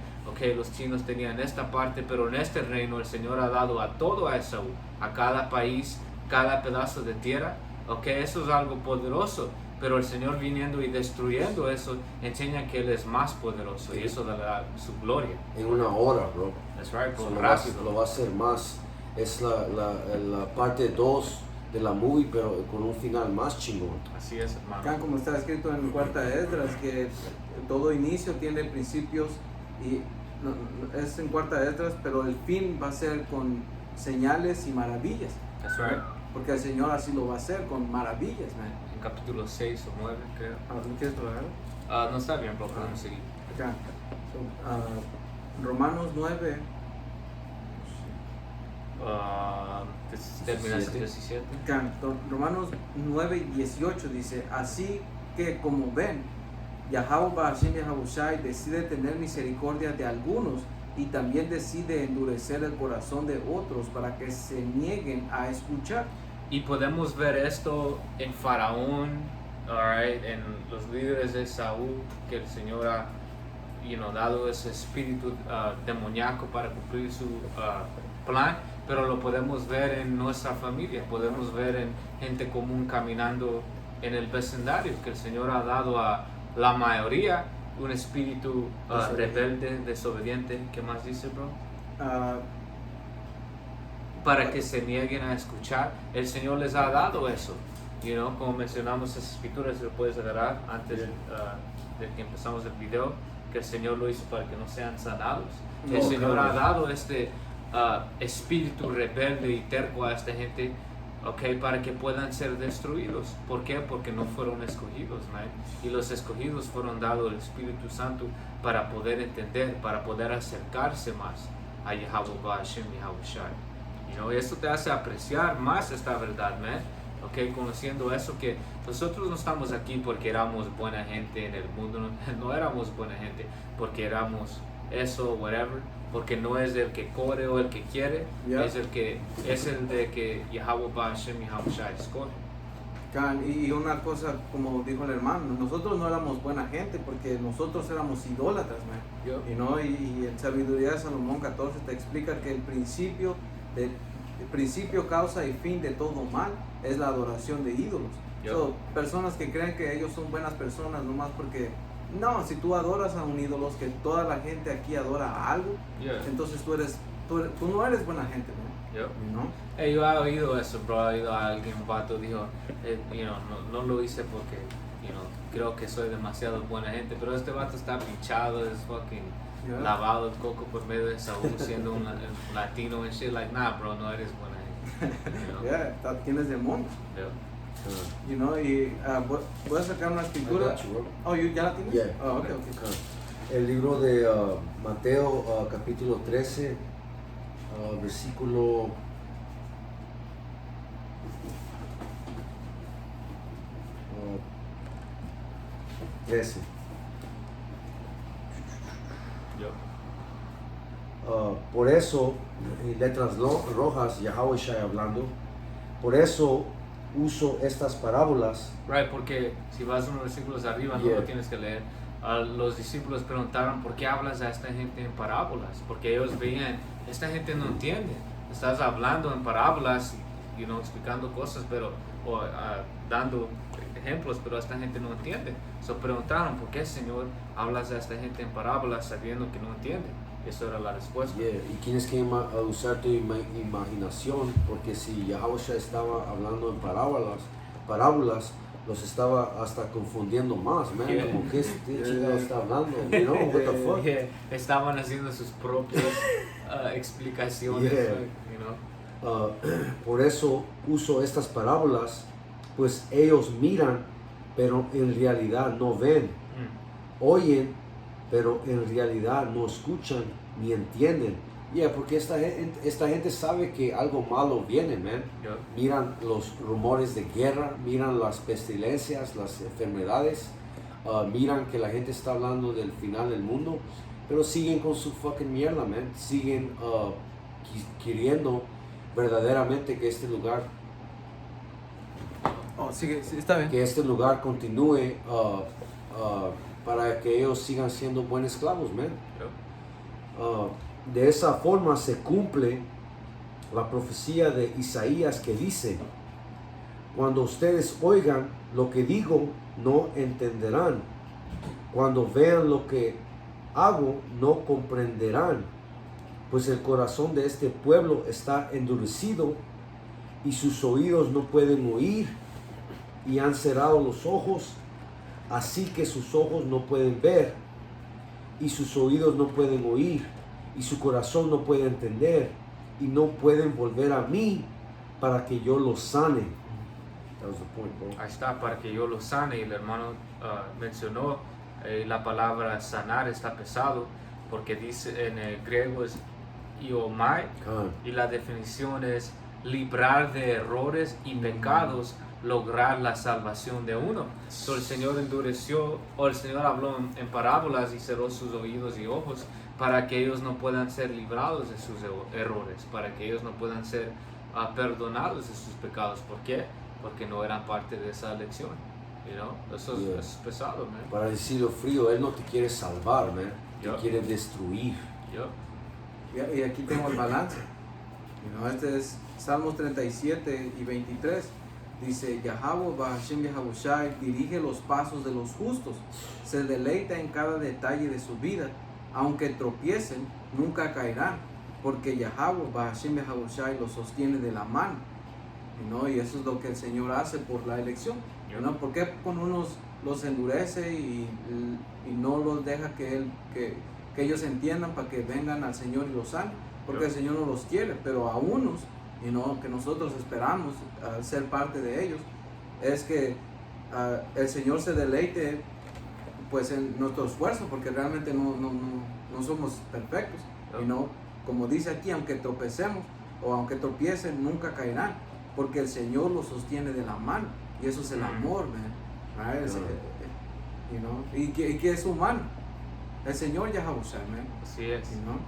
los chinos tenían esta parte, pero en este reino el Señor ha dado a todo a Esaú, a cada país, cada pedazo de tierra. Eso es algo poderoso, pero el Señor viniendo y destruyendo eso enseña que Él es más poderoso, y eso da su gloria.
En una hora, bro.
That's right,
So,
rápido.
lo va a hacer más. Es la parte 2 de la movie, pero con un final más chingón.
Así es, hermano.
Acá, como está escrito en Cuarta de Esdras, que todo inicio tiene principios, y es en Cuarta de Esdras, pero el fin va a ser con señales y maravillas.
That's right.
Porque el Señor así lo va a hacer con maravillas, man.
En capítulo 6 o 9, creo.
¿No quieres probar?
No está bien, pero podemos seguir.
Acá. Romanos 9.
Terminaste 17.
Acá, Romanos 9:18 dice, así que como ven, Yahweh Hashem Yahushai decide tener misericordia de algunos y también decide endurecer el corazón de otros para que se nieguen a escuchar.
Y podemos ver esto en Faraón, en los líderes de Saúl, que el Señor ha dado ese espíritu demoníaco para cumplir su plan, pero lo podemos ver en nuestra familia, podemos ver en gente común caminando en el vecindario, que el Señor ha dado a la mayoría un espíritu rebelde, desobediente. ¿Qué más dice, bro? Para que se nieguen a escuchar. El Señor les ha dado eso. Como mencionamos esas escrituras, lo puedes agarrar antes de que empezamos el video, que el Señor lo hizo para que no sean sanados. El Señor ha dado este espíritu rebelde y terco a esta gente, para que puedan ser destruidos. ¿Por qué? Porque no fueron escogidos, man. Y los escogidos fueron dados el Espíritu Santo para poder entender, para poder acercarse más a Yahweh Hashem Yahushua. Y eso te hace apreciar más esta verdad, man. Conociendo eso, que nosotros no estamos aquí porque éramos buena gente en el mundo, no éramos buena gente porque éramos eso, whatever. porque no es el que corre o el que quiere,
Yeah.
es el de que Yahweh Bahashem Yahweh Shai escoge.
Y una cosa, como dijo el hermano, nosotros no éramos buena gente porque nosotros éramos idólatras, man.
Yo.
Y en Sabiduría de Salomón 14 te explica que el principio, causa y fin de todo mal es la adoración de ídolos.
Yo.
So, personas que creen que ellos son buenas personas nomás porque, no, si tú adoras a un ídolo, que toda la gente aquí adora a algo,
Yeah.
entonces tú no eres buena gente, ¿no?
Yo.
¿No?
Yo he oído eso, bro. He oído a alguien, un vato, dijo, no lo hice porque, creo que soy demasiado buena gente, pero este vato está pinchado, es fucking
Yeah.
lavado el coco por medio de Saúl, siendo un latino and shit, like, nah, bro, no eres buena gente.
Yeah, tienes demonios.
Yo.
Y voy a sacar una escritura.
I got you, bro.
Oh, ¿ya la tienes?
Yeah.
Oh, okay.
El libro de Mateo, capítulo 13, versículo 13.
Yo.
Por eso, en letras rojas, Yahweh Shai hablando, por eso uso estas parábolas.
Right, porque si vas unos versículos arriba no
Yeah.
lo tienes que leer. Los discípulos preguntaron, ¿por qué hablas a esta gente en parábolas? Porque ellos veían, esta gente no entiende. Estás hablando en parábolas, explicando cosas, dando ejemplos, pero esta gente no entiende. So preguntaron, ¿por qué, Señor, hablas a esta gente en parábolas sabiendo que no entiende? Eso era la respuesta.
Yeah. Y tienes que usar tu imaginación, porque si Yahweh Shai estaba hablando en parábolas, los estaba hasta confundiendo más, man.
Yeah.
Como que este chingado está hablando, what the fuck?
Yeah. Estaban haciendo sus propias explicaciones,
Yeah. Por eso uso estas parábolas, pues ellos miran, pero en realidad no ven, oyen, pero en realidad no escuchan ni entienden. Porque esta gente sabe que algo malo viene, man.
Yeah.
Miran los rumores de guerra, miran las pestilencias, las enfermedades, miran que la gente está hablando del final del mundo, pero siguen con su fucking mierda, man. Siguen queriendo verdaderamente que este lugar
Sí, está bien.
que este lugar continúe para que ellos sigan siendo buenos esclavos, man.
Yeah.
De esa forma se cumple la profecía de Isaías que dice: cuando ustedes oigan lo que digo, no entenderán. Cuando vean lo que hago, no comprenderán. Pues el corazón de este pueblo está endurecido y sus oídos no pueden oír, y han cerrado los ojos, así que sus ojos no pueden ver y sus oídos no pueden oír y su corazón no puede entender, y no pueden volver a mí para que yo los sane. That was the point, bro.
Ahí está, para que yo lo sane. Y el hermano mencionó la palabra sanar está pesado, porque dice en el griego es iomai, y la definición es librar de errores y pecados, lograr la salvación de uno. So, el Señor endureció, o el Señor habló en parábolas y cerró sus oídos y ojos para que ellos no puedan ser librados de sus errores, para que ellos no puedan ser perdonados de sus pecados. ¿Por qué? Porque no eran parte de esa elección. Eso es pesado, man.
Para decirlo frío, Él no te quiere salvar, man.
Yeah.
Te quiere destruir.
Y aquí tengo el balance. Este es Salmos 37 y 23. Dice: Yahweh Bahashem Yahabushai dirige los pasos de los justos, se deleita en cada detalle de su vida. Aunque tropiecen, nunca caerán, porque Yahweh Bahashem Yahabushai los sostiene de la mano. Y eso es lo que el Señor hace por la elección. ¿Por qué con unos los endurece y no los deja que ellos entiendan para que vengan al Señor y los sane? Porque el Señor no los quiere, pero a unos, que nosotros esperamos ser parte de ellos, es que el Señor se deleite pues en nuestro esfuerzo, porque realmente no somos perfectos. Como dice aquí, aunque tropecemos o aunque tropiecen, nunca caerán, porque el Señor los sostiene de la mano, y eso es el amor, man. Right? ¿Y qué es humano? El Señor Yahawashi, man.
Así es.
You know?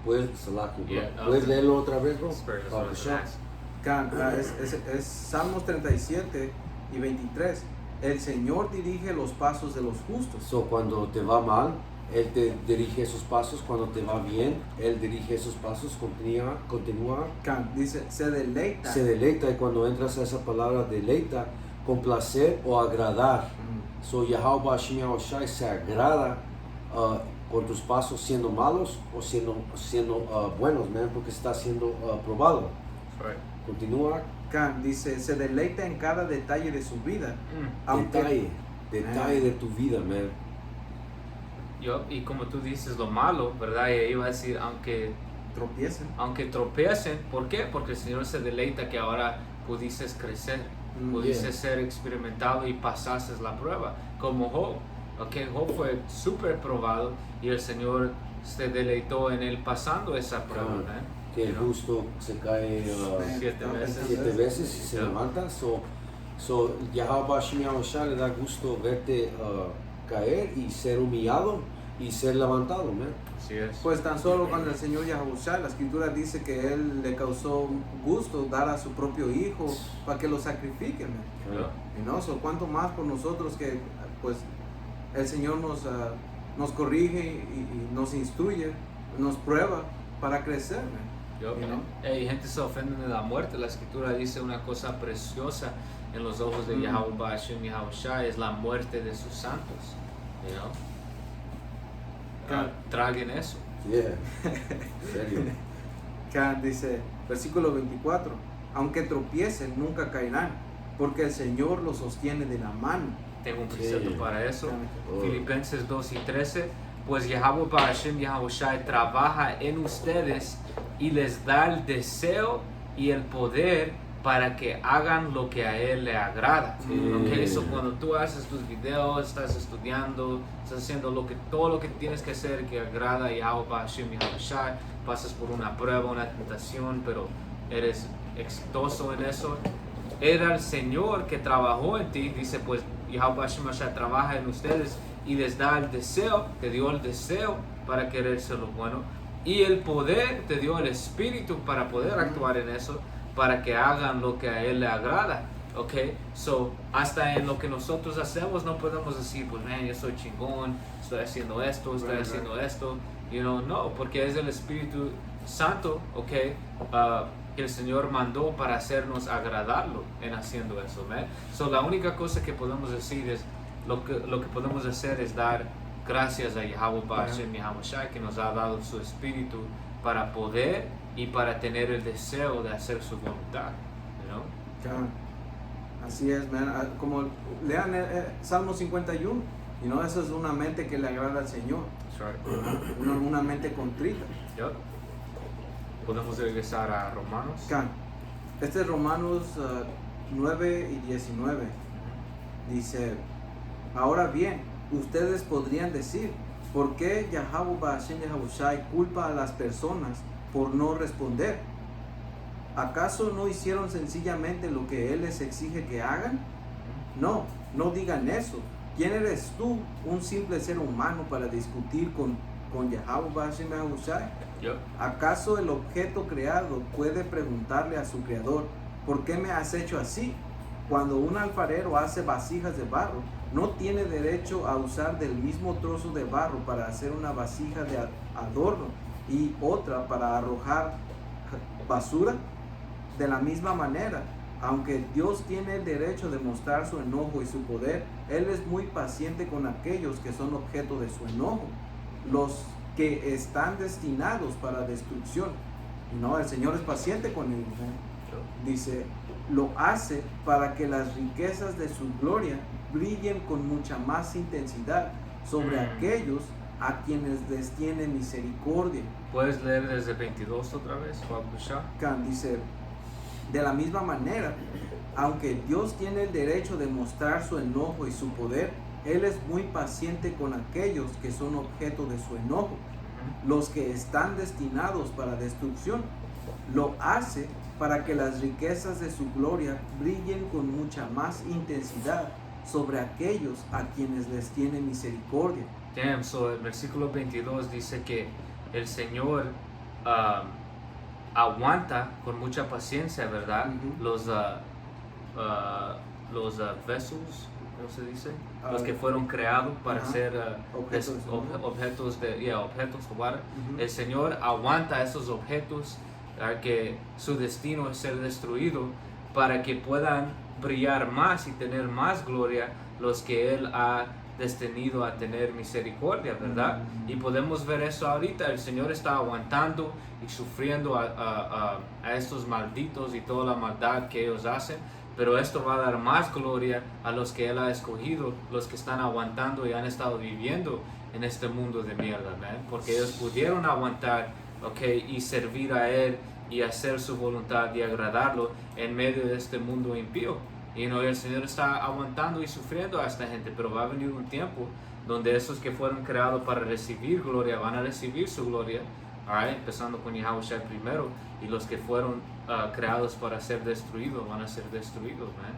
¿Puedes leerlo otra vez, bro?
Spare us
Para
on the
Shah.
last.
Es Salmos 37 y 23. El Señor dirige los pasos de los justos.
So, cuando te va mal, Él te dirige esos pasos. Cuando te va bien, Él dirige esos pasos. Continúa.
Dice, se deleita.
Se deleita, y cuando entras a esa palabra deleita, complacer o agradar. So, Yahweh Hashem Yahushai se agrada con tus pasos siendo malos o siendo buenos, man, porque está siendo probado.
Right.
Continúa.
Dice, se deleita en cada detalle de su vida.
Detalle de tu vida, man.
Y como tú dices, lo malo, ¿verdad? Y iba a decir, aunque tropiecen, ¿por qué? Porque el Señor se deleita que ahora pudiste crecer, pudiste ser experimentado y pasaste la prueba, como Job. Job fue súper probado y el Señor se deleitó en él pasando esa prueba.
Que el justo se cae
7 veces.
7 veces y se levanta. So Yahweh Hashem Yahushua le da gusto verte caer y ser humillado y ser levantado, man.
Así es.
Pues tan solo cuando el Señor Yahushua, la Escritura dice que Él le causó gusto dar a su propio Hijo para que lo sacrifique, man. Y no, cuánto más por nosotros que pues el Señor nos corrige y nos instruye, nos prueba para crecer, man.
Hay gente se ofende de la muerte. La Escritura dice una cosa preciosa en los ojos de Yahweh Hashem Yahushua, es la muerte de sus santos. Traguen eso.
Serio.
Dice, versículo 24, aunque tropiecen, nunca caerán, porque el Señor los sostiene de la mano.
Tengo un precepto para eso. Filipenses 2 y 13. Pues Yahweh Hashem Yahushua trabaja en ustedes y les da el deseo y el poder para que hagan lo que a Él le agrada. So cuando tú haces tus videos, estás estudiando, estás haciendo todo lo que tienes que hacer que agrada a Yahweh Hashem Yahushua, pasas por una prueba, una tentación, pero eres exitoso en eso. Era el Señor que trabajó en ti. Dice, pues Yahweh Hashem Yahushua trabaja en ustedes y les da el deseo, te dio el deseo para querer ser lo bueno, y el poder, te dio el espíritu para poder actuar en eso, para que hagan lo que a Él le agrada. So hasta en lo que nosotros hacemos no podemos decir, pues man, yo soy chingón, estoy haciendo esto, esto, no, porque es el Espíritu Santo, que el Señor mandó para hacernos agradarlo en haciendo eso, man. So la única cosa que podemos decir es, lo que podemos hacer es dar gracias a Yahweh Hashem Yahushua, que nos ha dado su espíritu para poder y para tener el deseo de hacer su voluntad.
Así es, man. Como lean Salmo 51, eso es una mente que le agrada al Señor.
Right.
Una mente contrita.
Podemos regresar a Romanos.
Este es Romanos 9 y 19. Dice, ahora bien, ustedes podrían decir, ¿por qué Yahweh Hashem Yahushua culpa a las personas por no responder? ¿Acaso no hicieron sencillamente lo que Él les exige que hagan? No digan eso. ¿Quién eres tú, un simple ser humano, para discutir con Yahweh Hashem Yahushua? ¿Acaso el objeto creado puede preguntarle a su creador, ¿por qué me has hecho así? Cuando un alfarero hace vasijas de barro, ¿no tiene derecho a usar del mismo trozo de barro para hacer una vasija de adorno y otra para arrojar basura? De la misma manera, aunque Dios tiene el derecho de mostrar su enojo y su poder, Él es muy paciente con aquellos que son objeto de su enojo, los que están destinados para destrucción. El Señor es paciente con ellos. Dice, lo hace para que las riquezas de su gloria brillen con mucha más intensidad sobre aquellos a quienes les tiene misericordia.
¿Puedes leer desde 22 otra vez?
Dice, de la misma manera, aunque Dios tiene el derecho de mostrar su enojo y su poder, Él es muy paciente con aquellos que son objeto de su enojo, los que están destinados para destrucción. Lo hace para que las riquezas de su gloria brillen con mucha más intensidad sobre aquellos a quienes les tiene misericordia.
Damn, so el versículo 22 dice que el Señor aguanta con mucha paciencia, ¿verdad?
Ujú.
Los vessels, ¿cómo se dice? Los
Ah,
que fueron creados para
ajá.
ser
Objetos, ¿no?
objetos de water.
Ujú.
El Señor aguanta esos objetos que su destino es ser destruido para que puedan brillar más y tener más gloria los que Él ha destinado a tener misericordia, ¿verdad? Y podemos ver eso ahorita. El Señor está aguantando y sufriendo a estos malditos y toda la maldad que ellos hacen, pero esto va a dar más gloria a los que Él ha escogido, los que están aguantando y han estado viviendo en este mundo de mierda, ¿man? Porque ellos pudieron aguantar, y servir a Él y hacer su voluntad y agradarlo en medio de este mundo impío. Y el Señor está aguantando y sufriendo a esta gente, pero va a venir un tiempo donde esos que fueron creados para recibir gloria van a recibir su gloria, empezando con Yahushua primero, y los que fueron creados para ser destruidos van a ser destruidos, man.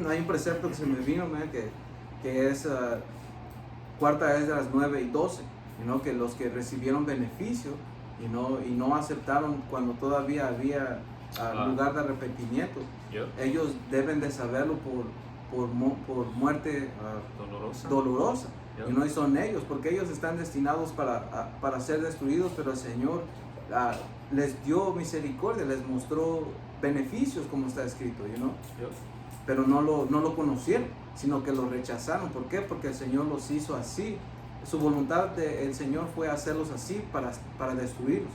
Hay un precepto que se me vino, man, que es cuarta es de las 9 y 12, que los que recibieron beneficio y no aceptaron cuando todavía había lugar de arrepentimiento, ellos deben de saberlo por muerte dolorosa. Y son ellos, porque ellos están destinados para ser destruidos, pero el Señor les dio misericordia, les mostró beneficios, como está escrito, pero no lo conocieron, sino que lo rechazaron. ¿Por qué? Porque el Señor los hizo así. Su voluntad del Señor fue hacerlos así para destruirlos.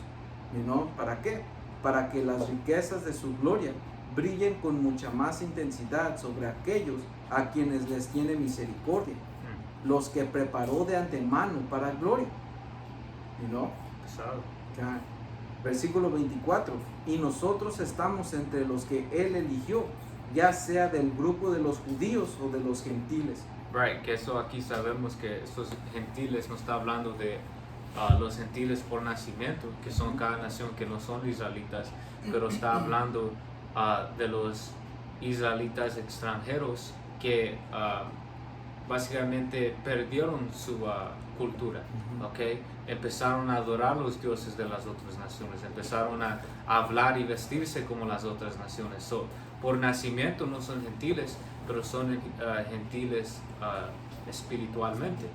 ¿Para qué? Para que las riquezas de su gloria brillen con mucha más intensidad sobre aquellos a quienes les tiene misericordia, los que preparó de antemano para gloria. Versículo 24, y nosotros estamos entre los que Él eligió, ya sea del grupo de los judíos o de los gentiles.
Right, que eso aquí sabemos que estos gentiles no está hablando de los gentiles por nacimiento, que son cada nación que no son israelitas, pero está hablando de los israelitas extranjeros que básicamente perdieron su cultura, empezaron a adorar los dioses de las otras naciones, empezaron a hablar y vestirse como las otras naciones. Por nacimiento no son gentiles, pero son gentiles espiritualmente,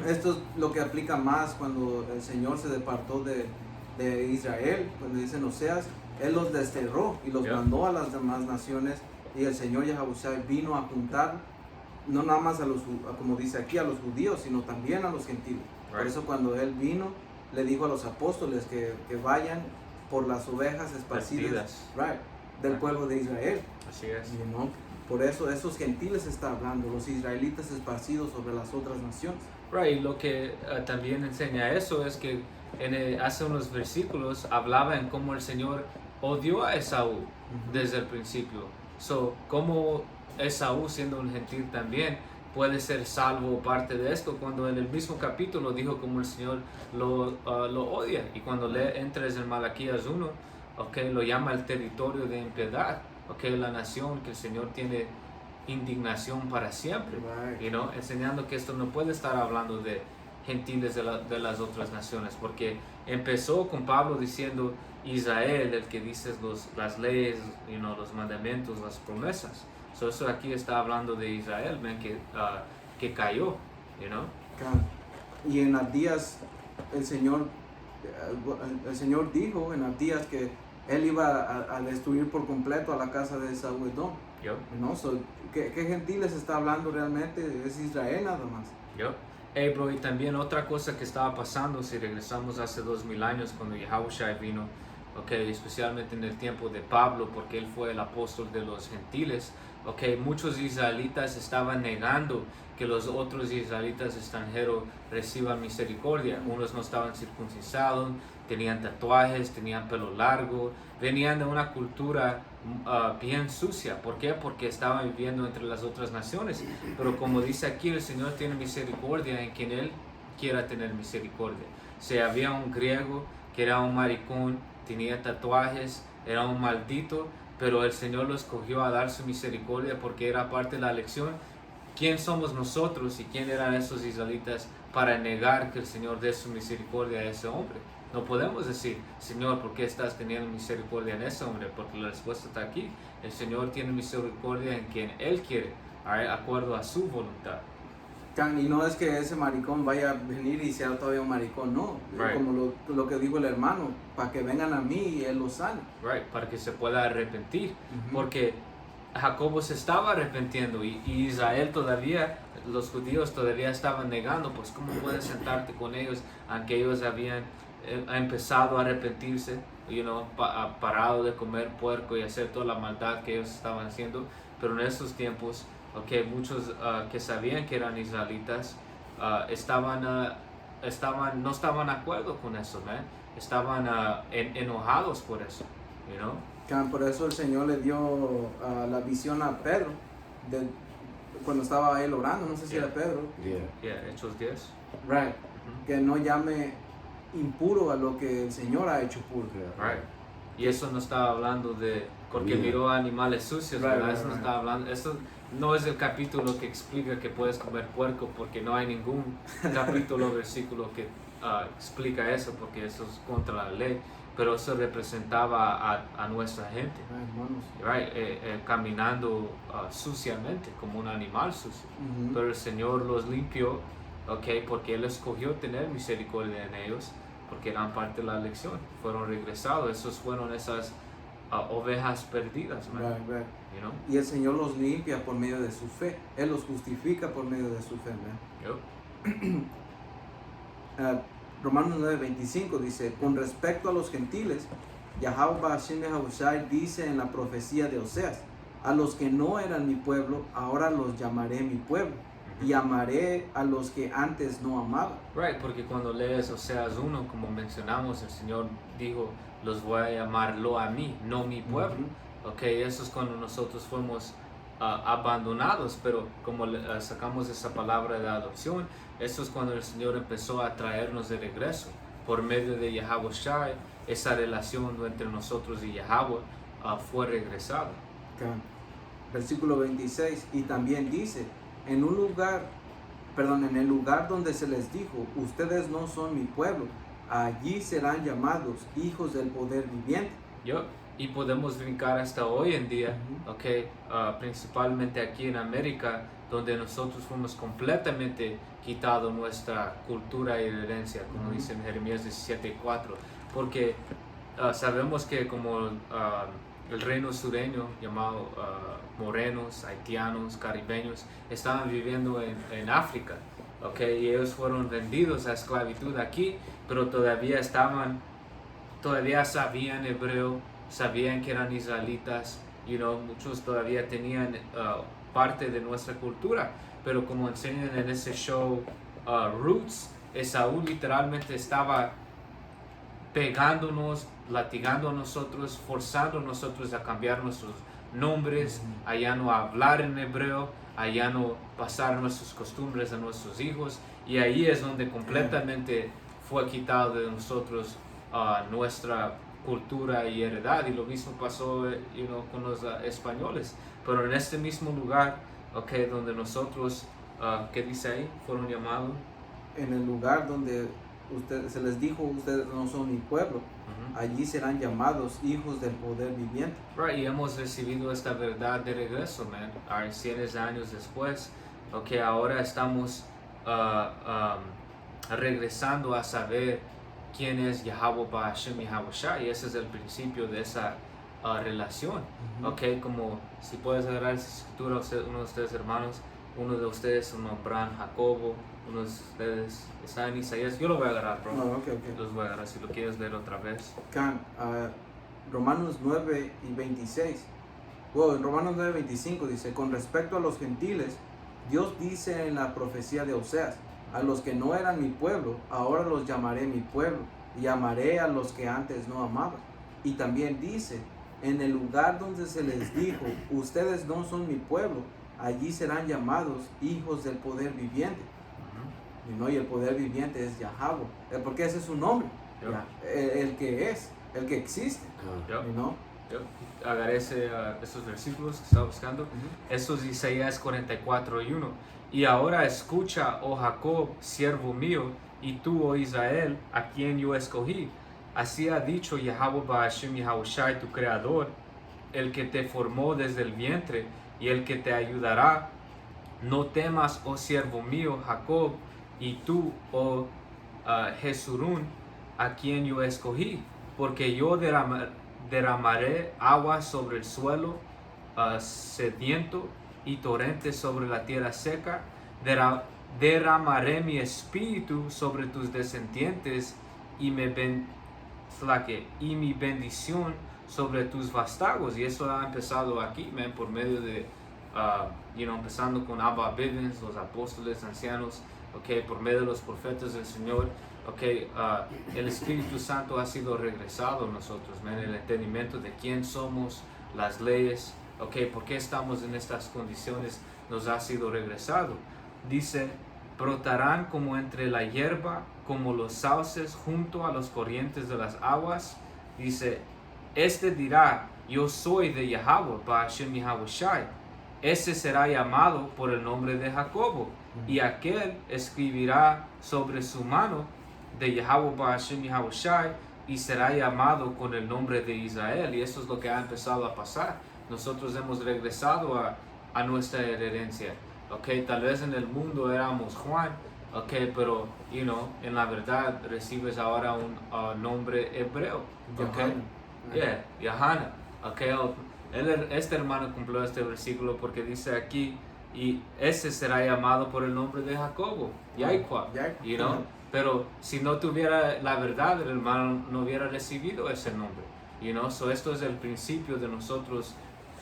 Esto es lo que aplica más cuando el Señor se departó de Israel, cuando dice en Oseas, Él los desterró y los mandó a las demás naciones, y el Señor Yahushua vino a juntar no nada más como dice aquí, a los judíos, sino también a los gentiles. Por eso cuando Él vino, le dijo a los apóstoles que vayan por las ovejas esparcidas del pueblo de Israel.
Así es.
Por eso esos gentiles está hablando, los israelitas esparcidos sobre las otras naciones.
Y lo que también enseña eso es que hace unos versículos hablaba en cómo el Señor odió a Esaú desde el principio. Cómo Esaú, siendo un gentil también, puede ser salvo parte de esto, cuando en el mismo capítulo dijo como el Señor lo odia. Y cuando entres en Malaquías 1, lo llama el territorio de impiedad, la nación que el Señor tiene indignación para siempre, enseñando que esto no puede estar hablando de gentiles de las otras naciones, porque empezó con Pablo diciendo Israel, el que dice las leyes, los mandamientos, las promesas. Eso aquí está hablando de Israel, que cayó,
Y en Abdías el Señor dijo en Abdías que Él iba a destruir por completo a la casa de Esaú Edom. ¿Qué gentiles está hablando realmente? Es Israel nada más.
Bro, y también otra cosa que estaba pasando, si regresamos hace 2000 años cuando Yahushua vino, especialmente en el tiempo de Pablo, porque él fue el apóstol de los gentiles, muchos israelitas estaban negando que los otros israelitas extranjeros reciban misericordia. Unos no estaban circuncidados, tenían tatuajes, tenían pelo largo, venían de una cultura bien sucia. ¿Por qué? Porque estaban viviendo entre las otras naciones. Pero como dice aquí, el Señor tiene misericordia en quien Él quiera tener misericordia. Si había un griego que era un maricón, tenía tatuajes, era un maldito, pero el Señor lo escogió a dar su misericordia porque era parte de la elección. ¿quién somos nosotros y quién eran esos israelitas para negar que el Señor dé su misericordia a ese hombre? No podemos decir, Señor, ¿por qué estás teniendo misericordia en ese hombre? Porque la respuesta está aquí. El Señor tiene misericordia en quien Él quiere, de acuerdo a su voluntad.
Y no es que ese maricón vaya a venir y sea todavía un maricón, no.
Right.
Como lo que dijo el hermano, para que vengan a mí y Él los sane.
Right, para que se pueda arrepentir. Porque Jacobo se estaba arrepintiendo y Israel todavía, los judíos todavía estaban negando, pues ¿cómo puedes sentarte con ellos aunque ellos habían empezado a arrepentirse, parado de comer puerco y hacer toda la maldad que ellos estaban haciendo? Pero en esos tiempos, muchos que sabían que eran israelitas no estaban de acuerdo con eso, man. Estaban enojados por eso,
Por eso el Señor le dio la visión a Pedro cuando estaba él orando, no sé si era Pedro.
Hechos 10.
Right. Que no llame impuro a lo que el Señor ha hecho puro.
Right. Y eso no estaba hablando de porque miró animales sucios, ¿verdad? Eso no estaba hablando. Eso no es el capítulo que explica que puedes comer puerco, porque no hay ningún capítulo o versículo que explica eso, porque eso es contra la ley. Pero eso representaba a nuestra gente, right? Caminando suciamente, como un animal sucio. Pero el Señor los limpió, porque Él escogió tener misericordia en ellos, porque eran parte de la elección. Fueron regresados, esos fueron esas ovejas perdidas, man.
Right. Y el Señor los limpia por medio de su fe. Él los justifica por medio de su fe, man. Romanos 9:25 dice, con respecto a los gentiles, Yahweh Ba'ashem Yahushai dice en la profecía de Oseas, a los que no eran mi pueblo, ahora los llamaré mi pueblo, y amaré a los que antes no amaba.
Right, porque cuando lees Oseas 1, como mencionamos, el Señor dijo, los voy a llamarlo a mí, no mi pueblo. Eso es cuando nosotros fuimos abandonados, pero como sacamos esa palabra de adopción, eso es cuando el Señor empezó a traernos de regreso por medio de Yahweh Shai. Esa relación entre nosotros y Yahweh fue regresada.
Versículo 26, y también dice, en el lugar donde se les dijo, ustedes no son mi pueblo, allí serán llamados hijos del poder viviente.
Y podemos brincar hasta hoy en día, principalmente aquí en América, donde nosotros fuimos completamente quitados nuestra cultura y herencia, como dice en Jeremías 17:4, porque sabemos que como el reino sureño, llamado morenos, haitianos, caribeños, estaban viviendo en África, y ellos fueron vendidos a esclavitud aquí, pero todavía sabían hebreo, sabían que eran israelitas, muchos todavía tenían parte de nuestra cultura, pero como enseñan en ese show Roots, Esaú literalmente estaba pegándonos, latigando a nosotros, forzando a nosotros a cambiar nuestros nombres, a ya no hablar en hebreo, a ya no pasar nuestras costumbres a nuestros hijos, y ahí es donde completamente fue quitado de nosotros nuestra cultura y heredad, y lo mismo pasó con los españoles, pero en este mismo lugar, donde nosotros, ¿qué dice ahí? Fueron llamados.
En el lugar donde se les dijo, ustedes no son mi pueblo, allí serán llamados hijos del poder viviente.
Right, y hemos recibido esta verdad de regreso, man, 100 años después, ahora estamos regresando a saber quién es Yahweh Ba'ashem Yahushai, y ese es el principio de esa relación. Como si puedes agarrar esa escritura, uno de ustedes hermanos, uno de ustedes se nombran Jacobo, uno de ustedes está en Isaías, yo lo voy a agarrar, bro. Los voy a agarrar si lo quieres leer otra vez.
Romanos 9:26. En Romanos 9:25 dice, con respecto a los gentiles, Dios dice en la profecía de Oseas, a los que no eran mi pueblo, ahora los llamaré mi pueblo, y amaré a los que antes no amaba. Y también dice, en el lugar donde se les dijo, ustedes no son mi pueblo, allí serán llamados hijos del poder viviente. Y el poder viviente es Yahweh, porque ese es su nombre, el que es, el que existe.
Yo agarré esos versículos que estaba buscando. Eso es Isaías 44:1. Y ahora escucha, oh Jacob, siervo mío, y tú, oh Israel, a quien yo escogí. Así ha dicho Yahweh Ba'ashem Yahushai, tu creador, el que te formó desde el vientre y el que te ayudará. No temas, oh siervo mío, Jacob, y tú, oh Jesurún, a quien yo escogí, porque yo derramaré agua sobre el suelo sediento y torrentes sobre la tierra seca. Derramaré mi espíritu sobre tus descendientes y mi bendición sobre tus vástagos. Y eso ha empezado aquí, man, por medio de empezando con Abba Bivens, los apóstoles ancianos, por medio de los profetas del Señor. El Espíritu Santo ha sido regresado a nosotros, man, el entendimiento de quién somos, las leyes, por qué estamos en estas condiciones, nos ha sido regresado. Dice, brotarán como entre la hierba, como los sauces junto a los corrientes de las aguas. Dice, este dirá, yo soy de Yahweh, Ba'ashem Yahushai. Ese será llamado por el nombre de Jacobo, y aquel escribirá sobre su mano de Yahweh Ba'ashem Yahushai, y será llamado con el nombre de Israel. Y eso es lo que ha empezado a pasar. Nosotros hemos regresado a nuestra herencia. Tal vez en el mundo éramos Juan, pero en la verdad recibes ahora un nombre hebreo. Yahana. Este hermano cumplió este versículo porque dice aquí, y ese será llamado por el nombre de Jacobo, Yahweh, pero si no tuviera la verdad, el hermano no hubiera recibido ese nombre, so esto es el principio de nosotros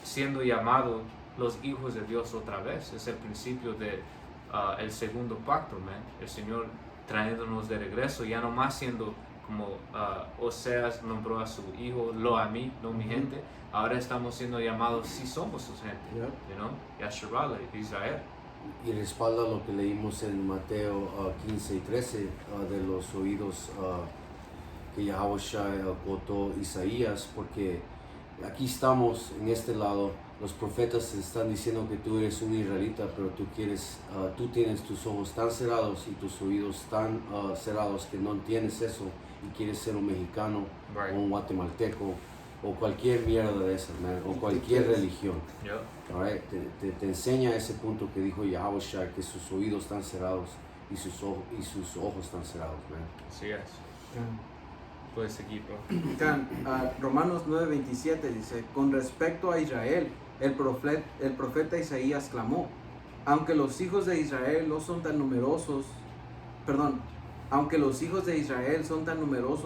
siendo llamados los hijos de Dios otra vez. Es el principio de el segundo pacto, man. El Señor trayéndonos de regreso, ya no más siendo como Oseas nombró a su hijo, lo a mí, no mi gente. Ahora estamos siendo llamados, sí somos su gente, Yasharala, Israel.
Y respalda lo que leímos en Mateo 15 y 13 de los oídos que Yahushua cotó Isaías, porque aquí estamos en este lado. Los profetas están diciendo que tú eres un israelita, pero tú tienes tus ojos tan cerrados y tus oídos tan cerrados que no entiendes eso y quieres ser un mexicano,
Right.
o un guatemalteco o cualquier mierda de esas, man, o cualquier religión. Right? Te enseña ese punto que dijo Yahushua, que sus oídos están cerrados y sus ojos están cerrados, man.
Así es. Puedes seguir, bro.
Romanos 9:27 dice, con respecto a Israel, el profeta Isaías clamó, aunque los hijos de Israel son tan numerosos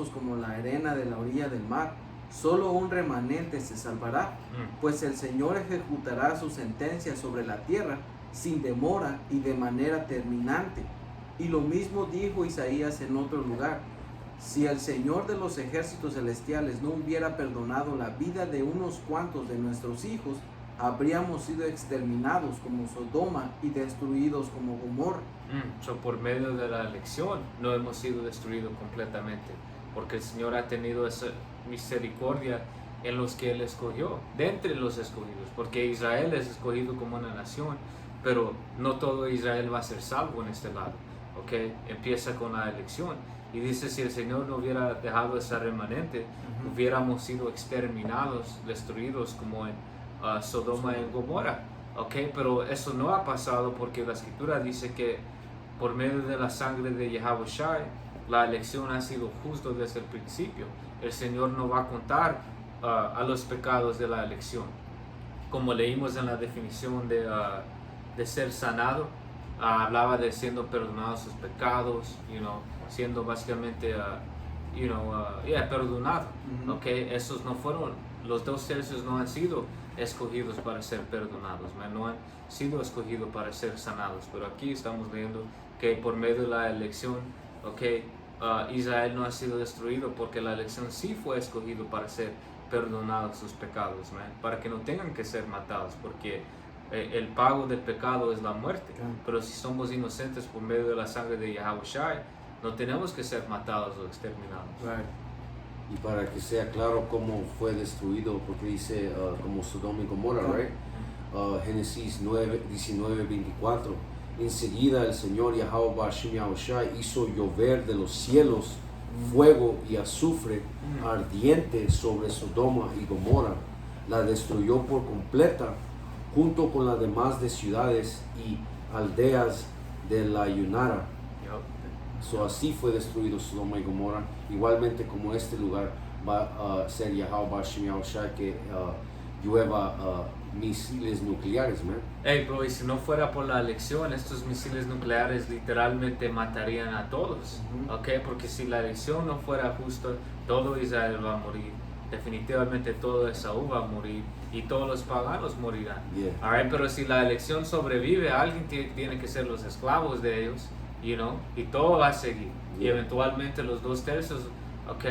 como la arena de la orilla del mar, solo un remanente se salvará, pues el Señor ejecutará su sentencia sobre la tierra sin demora y de manera terminante. Y lo mismo dijo Isaías en otro lugar. Si el Señor de los ejércitos celestiales no hubiera perdonado la vida de unos cuantos de nuestros hijos, habríamos sido exterminados como Sodoma y destruidos como Gomorra.
Por medio de la elección no hemos sido destruidos completamente, porque el Señor ha tenido esa misericordia en los que Él escogió, de entre los escogidos, porque Israel es escogido como una nación, pero no todo Israel va a ser salvo en este lado. Empieza con la elección. Y dice, si el Señor no hubiera dejado ese remanente, hubiéramos sido exterminados, destruidos como en Sodoma y Gomorra. Pero eso no ha pasado porque la Escritura dice que por medio de la sangre de Yahushua, la elección ha sido justo desde el principio. El Señor no va a contar a los pecados de la elección. Como leímos en la definición de ser sanado, hablaba de siendo perdonados sus pecados, siendo básicamente perdonado. Esos no fueron, los 2 tercios no han sido escogidos para ser perdonados, no han sido escogidos para ser sanados, pero aquí estamos leyendo que por medio de la elección, Israel no ha sido destruido porque la elección sí fue escogido para ser perdonados sus pecados, para que no tengan que ser matados, porque el pago del pecado es la muerte. Pero si somos inocentes por medio de la sangre de Yahushua, no tenemos que ser matados o exterminados.
Y para que sea claro cómo fue destruido, porque dice como Sodoma y Gomorra, right? Génesis 9, 19, 24. Enseguida el Señor Yahweh Bashim Yahushai hizo llover de los cielos fuego y azufre ardiente sobre Sodoma y Gomorra. La destruyó por completa, junto con las demás de ciudades y aldeas de la Yunara. So, así fue destruido Sodoma y Gomorra, igualmente como este lugar va a ser Yahweh Bashim Yahushai, que llueva misiles nucleares, man.
Hey, bro, y si no fuera por la elección, estos misiles nucleares literalmente matarían a todos, ¿ok? Porque si la elección no fuera justa, todo Israel va a morir, definitivamente todo Esaú va a morir y todos los paganos morirán.
Yeah.
Alright, pero si la elección sobrevive, alguien tiene que ser los esclavos de ellos, you know, y todo va a seguir. Y
Yeah.
eventualmente los 2/3, ¿ok?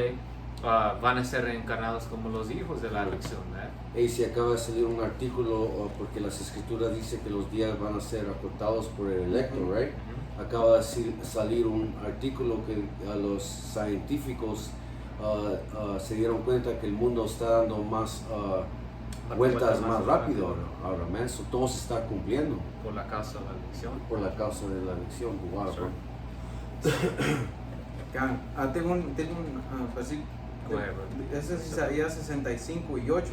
Van a ser reencarnados como los hijos de la elección, ¿eh?
Y si acaba de salir un artículo, porque las escrituras dicen que los días van a ser acortados por el electo, right? Acaba de salir un artículo que a los científicos se dieron cuenta que el mundo está dando más vueltas más rápido ahora, man. So, todo se está cumpliendo
Por la causa de la elección.
por la causa de la elección. Wow,
Sure.
Tengo un versículo.
Go ahead, bro.
Ese es Isaías 65 y 8.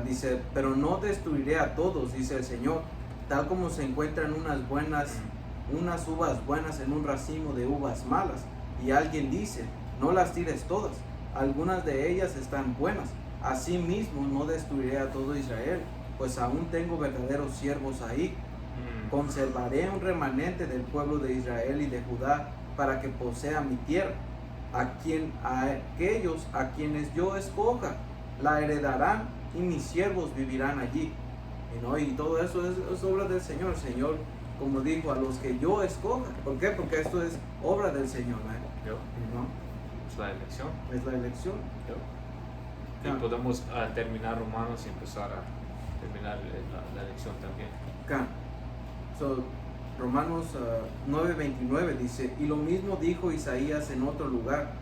Dice, pero no destruiré a todos, dice el Señor, tal como se encuentran unas uvas buenas en un racimo de uvas malas. Y alguien dice, no las tires todas, algunas de ellas están buenas. Asimismo no destruiré a todo Israel, pues aún tengo verdaderos siervos ahí. Conservaré un remanente del pueblo de Israel y de Judá para que posea mi tierra. A aquellos a quienes yo escoja la heredarán y mis siervos vivirán allí. Y todo eso es obra del Señor. El Señor, como dijo, a los que yo escoja. ¿Por qué? Porque esto es obra del Señor, ¿no?
Es la elección.
Es la elección.
Y podemos terminar Romanos y empezar a terminar la elección también.
Romanos 9:29 dice, y lo mismo dijo Isaías en otro lugar,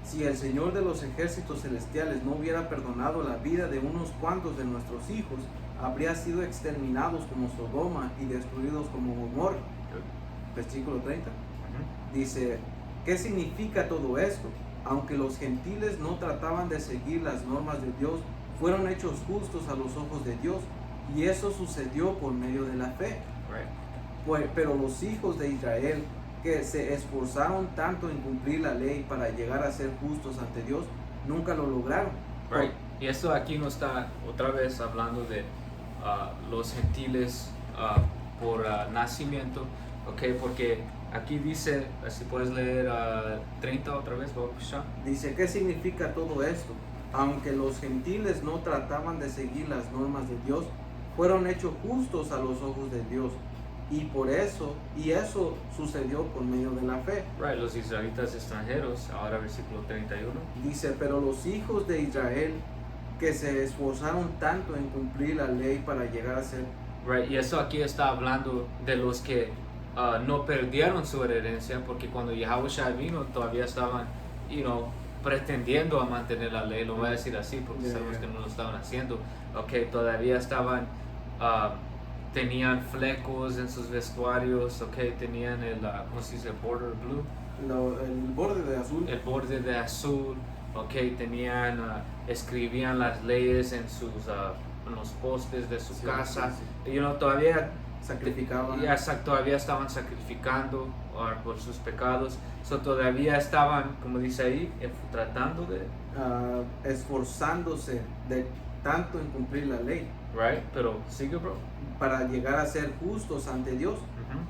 si el Señor de los ejércitos celestiales no hubiera perdonado la vida de unos cuantos de nuestros hijos, habría sido exterminados como Sodoma y destruidos como Gomorra. Versículo 30 dice, ¿qué significa todo esto? Aunque los gentiles no trataban de seguir las normas de Dios, fueron hechos justos a los ojos de Dios, y eso sucedió por medio de la fe. Pero los hijos de Israel, que se esforzaron tanto en cumplir la ley para llegar a ser justos ante Dios, nunca lo lograron.
Y esto aquí no está otra vez hablando de los gentiles por nacimiento, ¿ok? Porque aquí dice, si puedes leer 30 otra vez,
dice, ¿qué significa todo esto? Aunque los gentiles no trataban de seguir las normas de Dios, fueron hechos justos a los ojos de Dios. Y eso sucedió por medio de la fe.
Los israelitas extranjeros, ahora versículo 31.
Dice, pero los hijos de Israel que se esforzaron tanto en cumplir la ley para llegar a ser.
Y eso aquí está hablando de los que no perdieron su herencia, porque cuando Yahushua vino todavía estaban, pretendiendo a mantener la ley, lo voy a decir así porque sabemos que no lo estaban haciendo, todavía estaban tenían flecos en sus vestuarios, tenían el, ¿cómo se dice? Border blue.
El borde de azul.
El borde de azul, tenían, escribían las leyes en los postes de su casa.
Sí.
Todavía
sacrificaban.
Todavía estaban sacrificando por sus pecados. Todavía estaban, como dice ahí, tratando de...
esforzándose de tanto en cumplir la ley.
Pero sigue, bro.
Para llegar a ser justos ante Dios,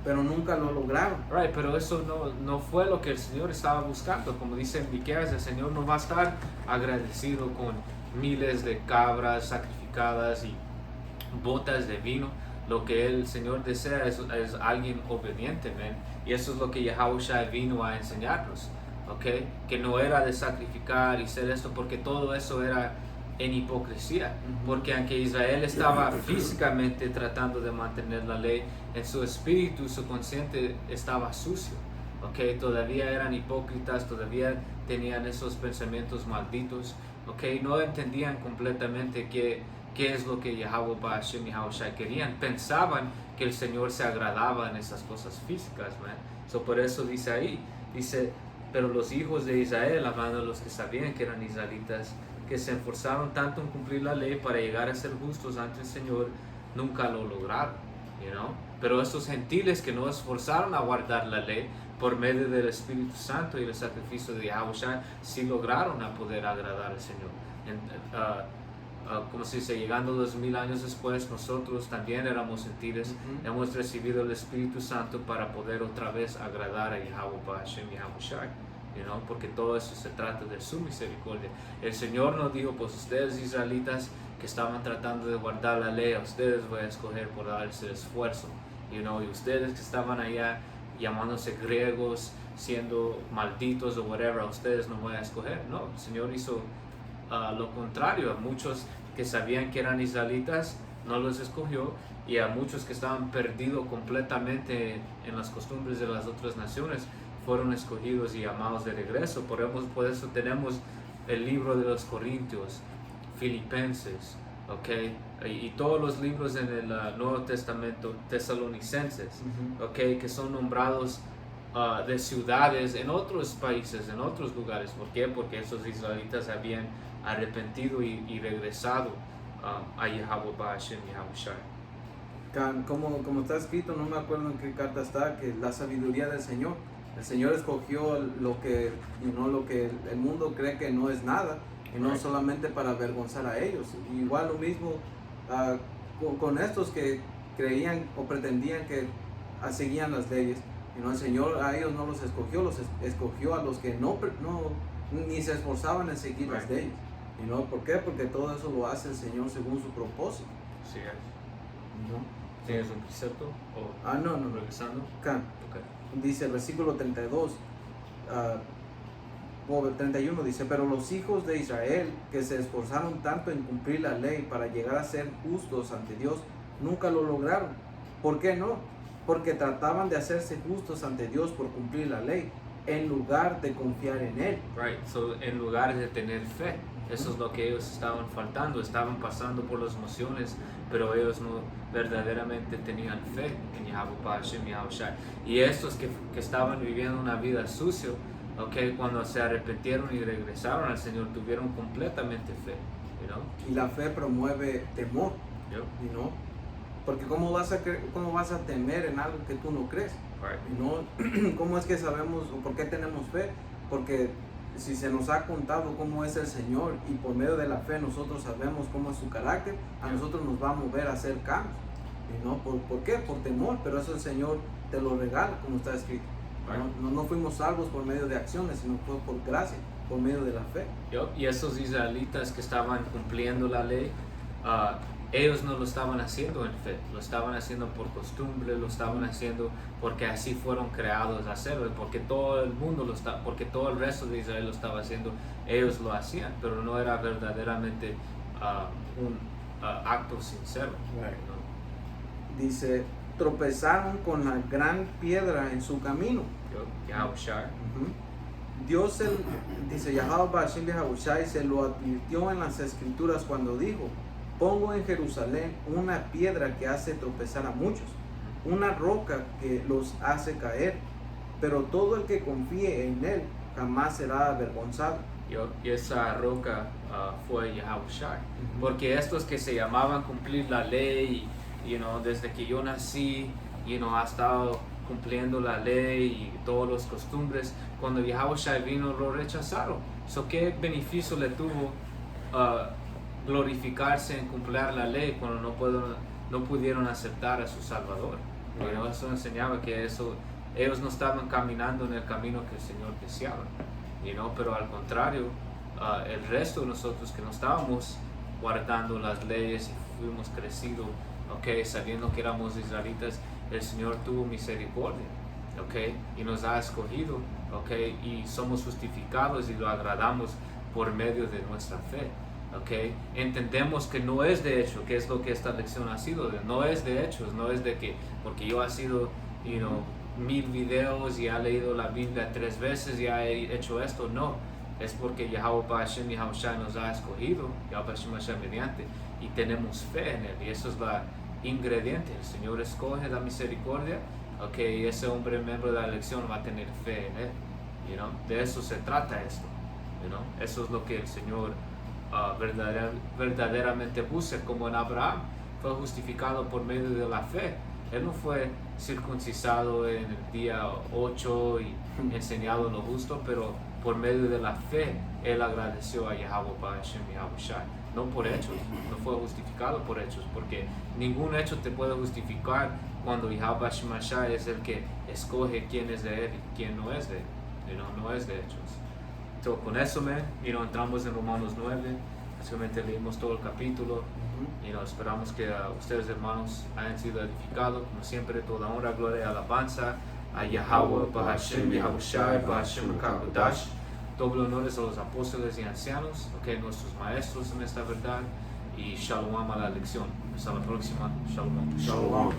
pero nunca lo lograron.
Pero eso no fue lo que el Señor estaba buscando. Como dice en Miqueas, el Señor no va a estar agradecido con miles de cabras sacrificadas y botas de vino. Lo que el Señor desea es alguien obediente, man. Y eso es lo que Yahushua vino a enseñarnos, que no era de sacrificar y hacer esto, porque todo eso era en hipocresía, porque aunque Israel estaba físicamente tratando de mantener la ley, en su espíritu, su consciente estaba sucio, okay, todavía eran hipócritas, todavía tenían esos pensamientos malditos, okay, no entendían completamente qué es lo que Yahweh Ba'ashem y Yahushua querían. Pensaban que el Señor se agradaba en esas cosas físicas, man. So, por eso dice ahí, dice, pero los hijos de Israel, hablando de los que sabían que eran israelitas, que se esforzaron tanto en cumplir la ley para llegar a ser justos ante el Señor, nunca lo lograron, you know? Pero estos gentiles que no esforzaron a guardar la ley por medio del Espíritu Santo y el sacrificio de Yahushua, sí lograron a poder agradar al Señor. Como se dice, llegando 2000 años después, nosotros también éramos gentiles, hemos recibido el Espíritu Santo para poder otra vez agradar a Yahweh Ba'ashem y Yahushua, you know, porque todo eso se trata de su misericordia. El Señor nos dijo, pues ustedes israelitas que estaban tratando de guardar la ley, a ustedes voy a escoger por darles el esfuerzo, you know, y ustedes que estaban allá llamándose griegos, siendo malditos o whatever, a ustedes no voy a escoger. No, el Señor hizo lo contrario. A muchos que sabían que eran israelitas no los escogió, y a muchos que estaban perdidos completamente en las costumbres de las otras naciones fueron escogidos y llamados de regreso. Por eso tenemos el libro de los Corintios, Filipenses, okay, y todos los libros en el Nuevo Testamento, Tesalonicenses, okay, que son nombrados de ciudades en otros países, en otros lugares. ¿Por qué? Porque esos israelitas habían arrepentido y regresado a Yahweh Ba'ashem y Yahushua.
Como está escrito, no me acuerdo en qué carta está, que la sabiduría del Señor. El Señor escogió lo que el mundo cree que no es nada, y no solamente para avergonzar a ellos. Igual lo mismo con estos que creían o pretendían que seguían las leyes. El Señor a ellos no los escogió a los que ni se esforzaban en seguir las leyes. ¿Por qué? Porque todo eso lo hace el Señor según su propósito.
Sí, ¿tienes un precepto?
No.
Regresando.
Okay. Dice el versículo 32, 31, dice, pero los hijos de Israel que se esforzaron tanto en cumplir la ley para llegar a ser justos ante Dios, nunca lo lograron. ¿Por qué no? Porque trataban de hacerse justos ante Dios por cumplir la ley, en lugar de confiar en Él.
Right, so en lugar de tener fe. Eso es lo que ellos estaban faltando, estaban pasando por las emociones, pero ellos no verdaderamente tenían fe en Yahweh Ba'ashem y Yahushua. Y estos que estaban viviendo una vida sucia, okay, cuando se arrepintieron y regresaron al Señor, tuvieron completamente fe, you know?
Y la fe promueve temor,
yep.
Porque ¿cómo vas a temer en algo que tú no crees?
Right.
¿Cómo es que sabemos o por qué tenemos fe? Porque si se nos ha contado cómo es el Señor y por medio de la fe nosotros sabemos cómo es su carácter, a nosotros nos va a mover a hacer cambios. ¿Por qué? Por temor, pero eso el Señor te lo regala, como está escrito. Right. No fuimos salvos por medio de acciones, sino fue por gracia, por medio de la fe.
Y esos israelitas que estaban cumpliendo la ley, ellos no lo estaban haciendo en fe, lo estaban haciendo por costumbre, lo estaban haciendo porque así fueron creados a hacerlo, porque todo el mundo porque todo el resto de Israel lo estaba haciendo, ellos lo hacían, pero no era verdaderamente un acto sincero.
Right. ¿No? Dice, tropezaron con la gran piedra en su camino.
Yahushua.
Dios, dice Yahweh Ba'ashem Yahushua, se lo advirtió en las escrituras cuando dijo, pongo en Jerusalén una piedra que hace tropezar a muchos, una roca que los hace caer, pero todo el que confíe en él jamás será avergonzado.
Y esa roca fue Yahushua, porque estos que se llamaban cumplir la ley, desde que yo nací, ha estado cumpliendo la ley y todas las costumbres, cuando Yahushua vino lo rechazaron. ¿Qué beneficio le tuvo glorificarse en cumplir la ley cuando no pudieron aceptar a su Salvador? Eso enseñaba que ellos no estaban caminando en el camino que el Señor deseaba, pero al contrario, el resto de nosotros que no estábamos guardando las leyes y fuimos crecidos, sabiendo que éramos israelitas, el Señor tuvo misericordia, y nos ha escogido, y somos justificados y lo agradamos por medio de nuestra fe. Entendemos que no es de hecho, que es lo que esta lección ha sido, no es de hechos, no es de que porque yo ha sido 1000 videos y ha leído la Biblia 3 veces y ha hecho esto. No, es porque Yahweh Hashem Yahushua nos ha escogido, Yahweh Hashem mediante, y tenemos fe en él, y eso es la ingrediente. El Señor escoge la misericordia, ok, y ese hombre miembro de la elección va a tener fe en él, de eso se trata esto, eso es lo que el Señor verdaderamente busca, como en Abraham fue justificado por medio de la fe. Él no fue circuncisado en el día 8 y enseñado lo justo, pero por medio de la fe él agradeció a Yahweh Hashem Yahushua, no por hechos, no fue justificado por hechos, porque ningún hecho te puede justificar cuando Yahweh Hashem Yahushua es el que escoge quién es de él y quién no es de él, no es de hechos. Entonces, con eso, entramos en Romanos 9, básicamente leímos todo el capítulo. Esperamos que ustedes, hermanos, hayan sido edificados. Como siempre, toda honra, gloria y alabanza a Yahweh, Bahashem, Yahushai, Bahashem, Kakodash. Doble honores a los apóstoles y ancianos, nuestros maestros en esta verdad. Y shalom a la lección. Hasta la próxima. Shalom.
Shalom.